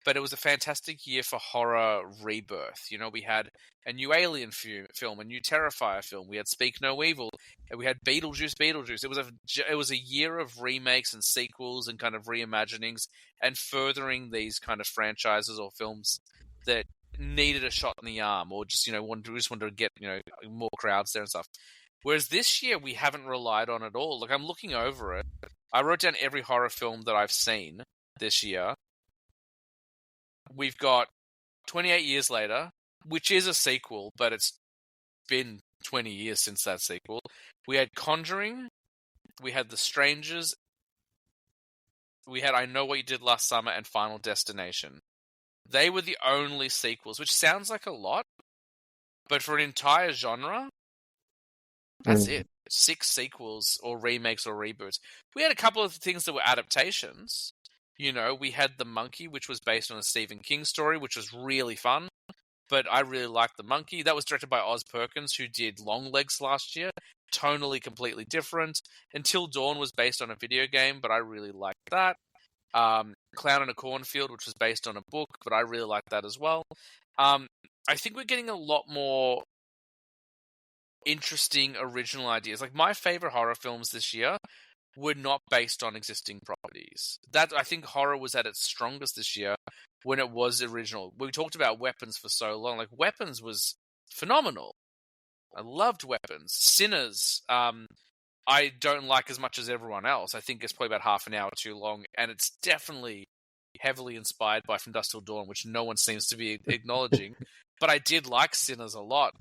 but it was a fantastic year for horror rebirth. You know, we had a new Alien film, a new Terrifier film, we had Speak No Evil, and we had Beetlejuice. It was a year of remakes and sequels and kind of reimaginings and furthering these kind of franchises or films that needed a shot in the arm, or just wanted to get more crowds there and stuff. Whereas this year we haven't relied on it all. Like, I'm looking over it. I wrote down every horror film that I've seen this year. We've got 28 Years Later, which is a sequel, but it's been 20 years since that sequel. We had Conjuring. We had The Strangers. We had I Know What You Did Last Summer and Final Destination. They were the only sequels, which sounds like a lot, but for an entire genre, that's it. 6 sequels or remakes or reboots. We had a couple of things that were adaptations. We had The Monkey, which was based on a Stephen King story, which was really fun. But I really liked The Monkey. That was directed by Oz Perkins, who did Longlegs last year. tonally completely different. Until Dawn was based on a video game, but I really liked that. Clown in a Cornfield, which was based on a book, but I really liked that as well. I think we're getting a lot more interesting original ideas. Like, my favorite horror films this year were not based on existing properties. That, I think horror was at its strongest this year when it was original. We talked about Weapons for so long. Like, Weapons was phenomenal. I loved Weapons. Sinners, I don't like as much as everyone else. I think it's probably about half an hour too long, and it's definitely heavily inspired by From Dusk Till Dawn, which no one seems to be acknowledging. But I did like Sinners a lot.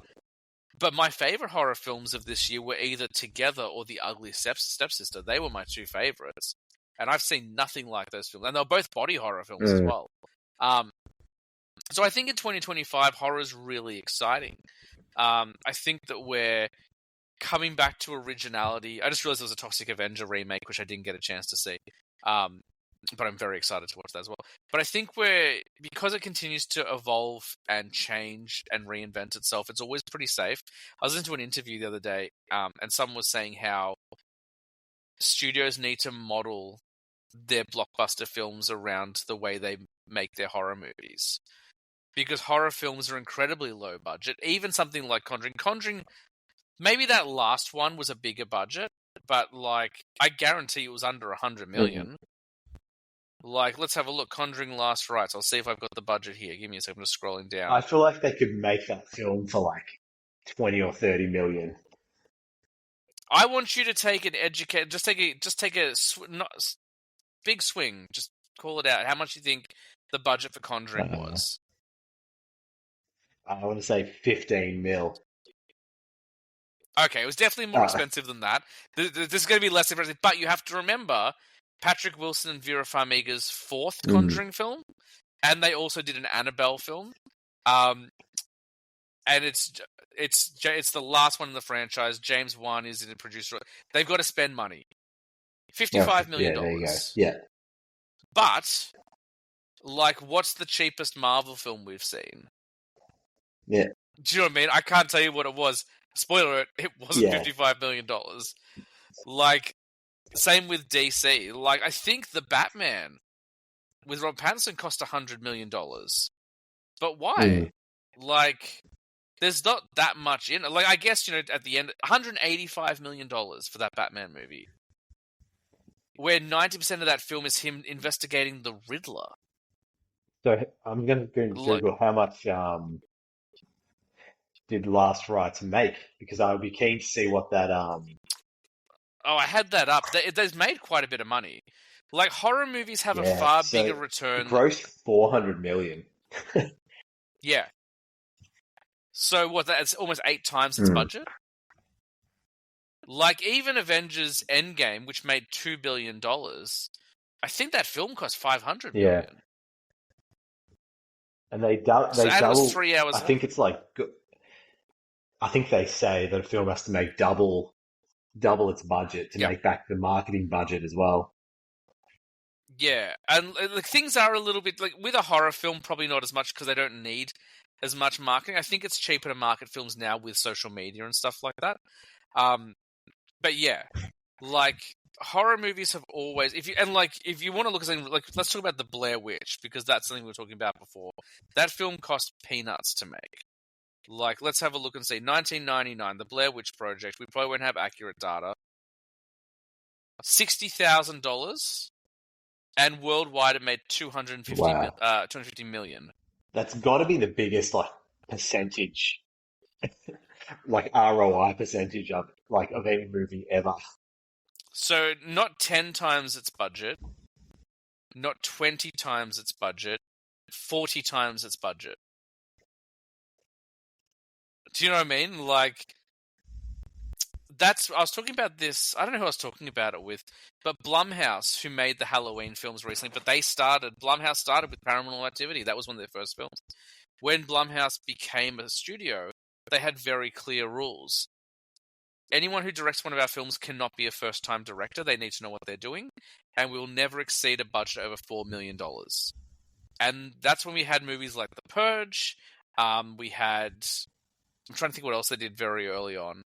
But my favorite horror films of this year were either Together or The Ugly Stepsister. They were my two favorites. And I've seen nothing like those films. And they were both body horror films as well. So I think in 2025, horror is really exciting. I think that we're coming back to originality. I just realized there was a Toxic Avenger remake, which I didn't get a chance to see. But I'm very excited to watch that as well. But I think because it continues to evolve and change and reinvent itself, it's always pretty safe. I was listening to an interview the other day, and someone was saying how studios need to model their blockbuster films around the way they make their horror movies. Because horror films are incredibly low budget. Even something like Conjuring, maybe that last one was a bigger budget, but like, I guarantee it was under 100 million. Like, let's have a look. Conjuring Last Rites. I'll see if I've got the budget here. Give me a second. I'm just scrolling down. I feel like they could make that film for like 20 or 30 million. I want you to take an big swing. Just call it out. How much do you think the budget for Conjuring was? I want to say 15 mil. Okay, it was definitely more expensive than that. This is going to be less expensive, but you have to remember Patrick Wilson and Vera Farmiga's fourth Conjuring film, and they also did an Annabelle film. And it's the last one in the franchise. James Wan is the producer. They've got to spend money. $55 million. There you go. Yeah. But, like, what's the cheapest Marvel film we've seen? Yeah. Do you know what I mean? I can't tell you what it was. Spoiler alert, it wasn't $55 million. Like, same with DC. Like, I think the Batman with Robert Pattinson cost $100 million. But why? Like, there's not that much in it. Like, I guess, at the end, $185 million for that Batman movie. Where 90% of that film is him investigating the Riddler. So I'm going to Google how much did Last Rites make, because I would be keen to see what that Oh, I had that up. They've made quite a bit of money. Like, horror movies have a far bigger return. It grossed 400 million. Yeah. So what? That's almost 8 times its budget. Like, even Avengers Endgame, which made $2 billion, I think that film cost $500 million. And they double. 3 hours. I think it's like. I think they say that a film has to make double its budget to make back the marketing budget as well. Yeah, and like, things are a little bit like with a horror film, probably not as much because they don't need as much marketing. I think it's cheaper to market films now with social media and stuff like that. But yeah, like, horror movies have always, if you want to look at something, like, let's talk about the Blair Witch, because that's something we were talking about before. That film cost peanuts to make. Like, let's have a look and see. 1999, the Blair Witch Project. We probably won't have accurate data. $60,000, and worldwide it made $250 million. That's got to be the biggest percentage, like ROI percentage of any movie ever. So not 10 times its budget, not 20 times its budget, 40 times its budget. Do you know what I mean? Like, I was talking about this, I don't know who I was talking about it with, but Blumhouse, who made the Halloween films recently, but Blumhouse started with Paranormal Activity. That was one of their first films. When Blumhouse became a studio, they had very clear rules. Anyone who directs one of our films cannot be a first-time director. They need to know what they're doing, and we will never exceed a budget over $4 million. And that's when we had movies like The Purge. I'm trying to think what else they did very early on.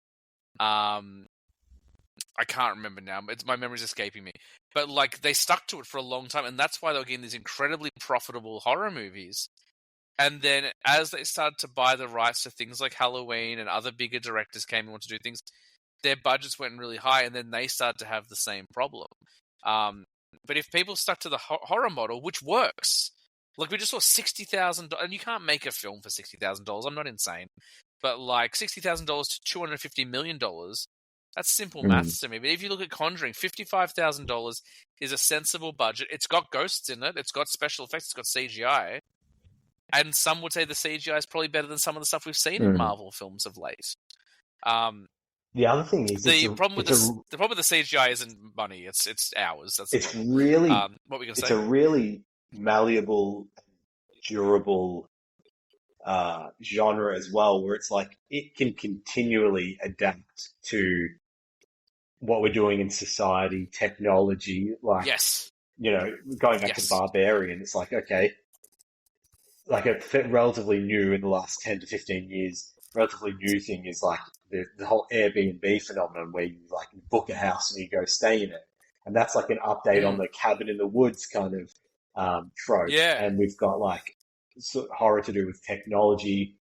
I can't remember now. My memory's escaping me. But like they stuck to it for a long time, and that's why they were getting these incredibly profitable horror movies. And then as they started to buy the rights to things like Halloween and other bigger directors came and wanted to do things, their budgets went really high, and then they started to have the same problem. But if people stuck to the horror model, which works, like we just saw $60,000, and you can't make a film for $60,000. I'm not insane, but like $60,000 to $250 million. That's simple maths to me. But if you look at Conjuring, $55,000 is a sensible budget. It's got ghosts in it. It's got special effects. It's got CGI. And some would say the CGI is probably better than some of the stuff we've seen in Marvel films of late. The other thing is the problem with the CGI isn't money. It's hours. It's really what we can say. It's a really malleable, durable genre as well, where it's like it can continually adapt to what we're doing in society, technology. Like, yes, going back to Barbarian, it's like, okay, like a relatively new in the last 10 to 15 years, relatively new thing is like the whole Airbnb phenomenon where you like book a house and you go stay in it. And that's like an update on the cabin in the woods kind of trope. Yeah. And we've got like horror to do with technology.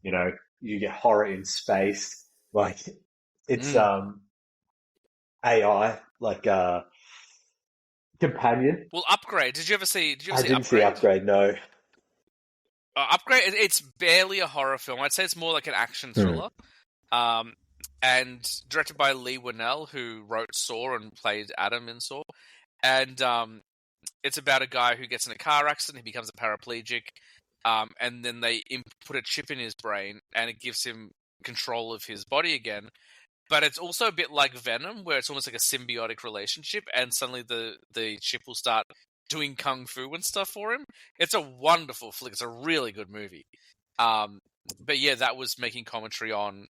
You get horror in space. Like it's AI, like Companion. Well, Upgrade. Did you ever see? I didn't see Upgrade. No. Upgrade. It's barely a horror film. I'd say it's more like an action thriller. And directed by Lee Winnell, who wrote Saw and played Adam in Saw. And it's about a guy who gets in a car accident. He becomes a paraplegic. And then they put a chip in his brain, and it gives him control of his body again. But it's also a bit like Venom, where it's almost like a symbiotic relationship, and suddenly the chip will start doing kung fu and stuff for him. It's a wonderful flick. It's a really good movie. But yeah, that was making commentary on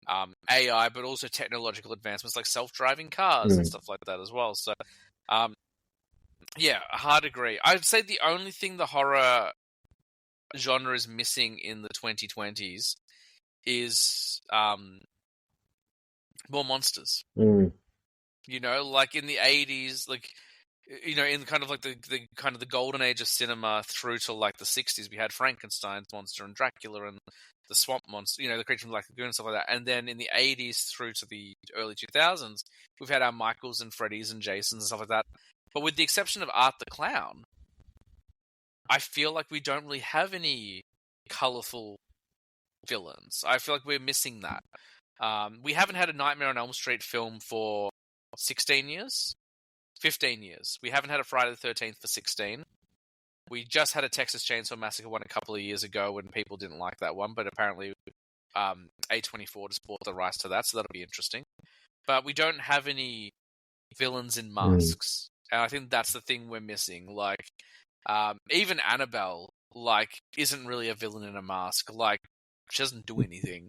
AI, but also technological advancements like self-driving cars and stuff like that as well. So, yeah, hard agree. I'd say the only thing the horror genre is missing in the 2020s is more monsters. Like in the 80s, like in kind of like the golden age of cinema through to like the 60s, we had Frankenstein's monster and Dracula and the swamp monster, the creature from Black Lagoon and stuff like that. And then in the 80s through to the early 2000s, we've had our Michaels and Freddys and Jasons and stuff like that. But with the exception of Art the Clown, I feel like we don't really have any colourful villains. I feel like we're missing that. We haven't had a Nightmare on Elm Street film for 16 years? 15 years. We haven't had a Friday the 13th for 16. We just had a Texas Chainsaw Massacre one a couple of years ago when people didn't like that one, but apparently A24 just bought the rights to that, so that'll be interesting. But we don't have any villains in masks. And I think that's the thing we're missing. Like, even Annabelle, like, isn't really a villain in a mask. Like, she doesn't do anything.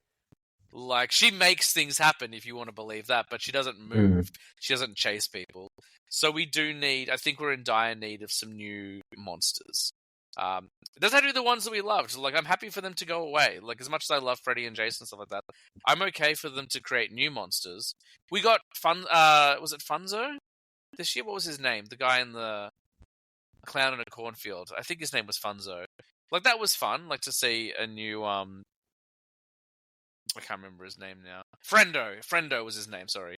Like, she makes things happen, if you want to believe that, but she doesn't move. She doesn't chase people. So we do need, I think we're in dire need of some new monsters. It doesn't have to be the ones that we loved. Like, I'm happy for them to go away. Like, as much as I love Freddy and Jason and stuff like that, I'm okay for them to create new monsters. We got was it Funzo this year? What was his name? The guy in the Clown in a Cornfield. I think his name was Funzo. Like, that was fun. Like, to see a new, I can't remember his name now. Friendo was his name, sorry.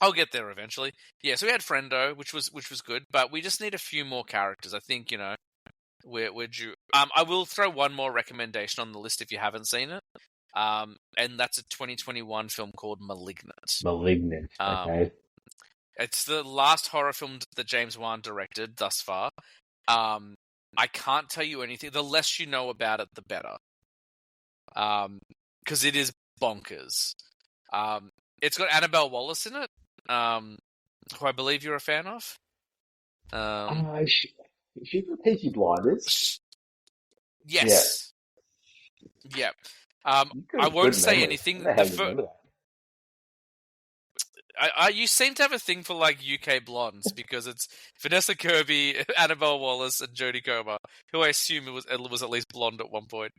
I'll get there eventually. Yeah, so we had Friendo, which was good, but we just need a few more characters. I think, we're due. I will throw one more recommendation on the list if you haven't seen it. And that's a 2021 film called Malignant. Okay. It's the last horror film that James Wan directed thus far. I can't tell you anything. The less you know about it, the better. Because it is bonkers. It's got Annabelle Wallis in it, who I believe you're a fan of. She's the Peaky Blinders. Yes. Yeah. I won't say anything. You seem to have a thing for like UK blondes because it's Vanessa Kirby, Annabelle Wallis, and Jodie Comer, who I assume was at least blonde at one point.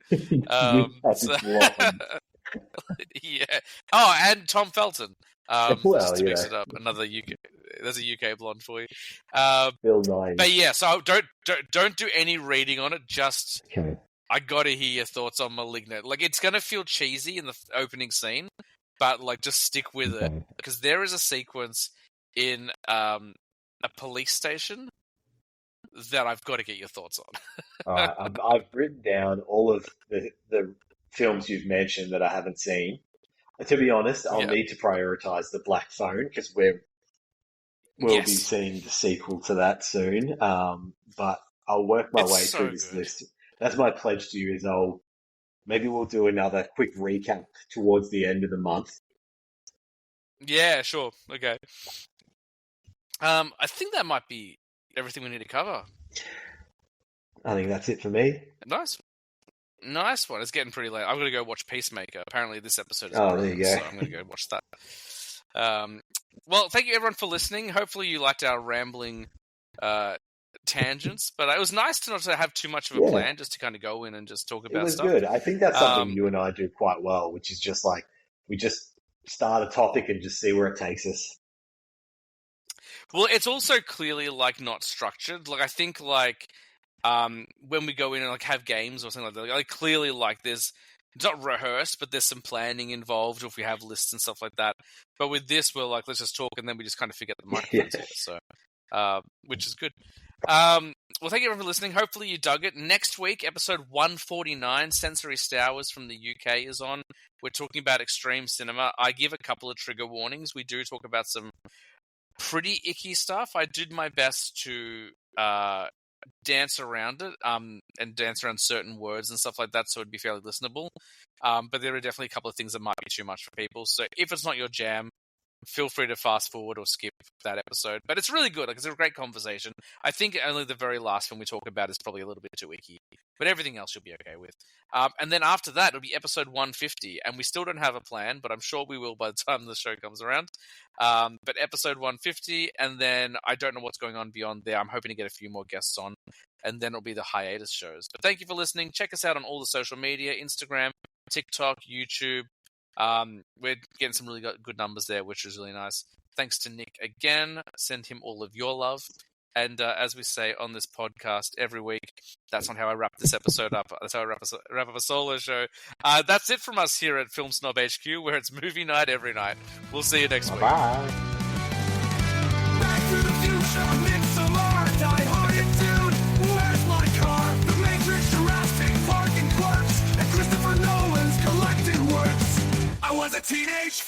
Yeah. Oh, and Tom Felton. Well, just to you mix know. it up, another UK. There's a UK blonde for you. Um, Bill Nye. but yeah, so don't do any reading on it. Just Okay. I gotta hear your thoughts on Malignant. Like, it's gonna feel cheesy in the opening scene, but like, just stick with it, Okay. because there is a sequence in a police station that I've got to get your thoughts on. All right. I've written down all of the films you've mentioned that I haven't seen. To be honest, I'll Yeah. need to prioritize the Black Phone because we'll be Yes. seeing the sequel to that soon. But I'll work my It's way so through this good. list. That's my pledge to you. Is maybe we'll do another quick recap towards the end of the month. Yeah, sure. Okay. I think that might be everything we need to cover. I think that's it for me. Nice one. It's getting pretty late. I'm gonna go watch Peacemaker. Apparently, this episode is Oh, there you brilliant, go. so I'm gonna go watch that. Well, thank you everyone for listening. Hopefully, you liked our rambling tangents, but it was nice to not to have too much of a Yeah. plan, just to kind of go in and just talk It about was stuff. good. I think that's something Um, you and I do quite well, which is just like we just start a topic and just see where it takes us. Well, it's also clearly like not structured. Like, I think like when we go in and like have games or something like that, like clearly like it's not rehearsed, but there's some planning involved if we have lists and stuff like that. But with this, we're like, let's just talk, and then we just kind of forget the microphones here. So, which is good. Well, thank you everyone for listening. Hopefully you dug it. Next week, episode 149, Sensory Stowers from the UK is on. We're talking about extreme cinema. I give a couple of trigger warnings. We do talk about some pretty icky stuff. I did my best to dance around it and dance around certain words and stuff like that, so it'd be fairly listenable. But there are definitely a couple of things that might be too much for people. So if it's not your jam, feel free to fast forward or skip that episode. But it's really good. Like, it's a great conversation. I think only the very last one we talk about is probably a little bit too icky, but everything else you'll be okay with. And then after that, it'll be episode 150, and we still don't have a plan, but I'm sure we will by the time the show comes around. But episode 150, and then I don't know what's going on beyond there. I'm hoping to get a few more guests on, and then it'll be the hiatus shows. But thank you for listening. Check us out on all the social media, Instagram, TikTok, YouTube. We're getting some really good numbers there, which is really nice. Thanks to Nick again. Send him all of your love. And as we say on this podcast every week, that's not how I wrap this episode up. That's how I wrap up a solo show. That's it from us here at Film Snob HQ, where it's movie night every night. We'll see you next week. Bye. Back to the future, Midsommar, Die Hard and Dune. Where's my car? The Matrix, Jurassic Park and Clerks, and Christopher Nolan's collected works. I was a teenage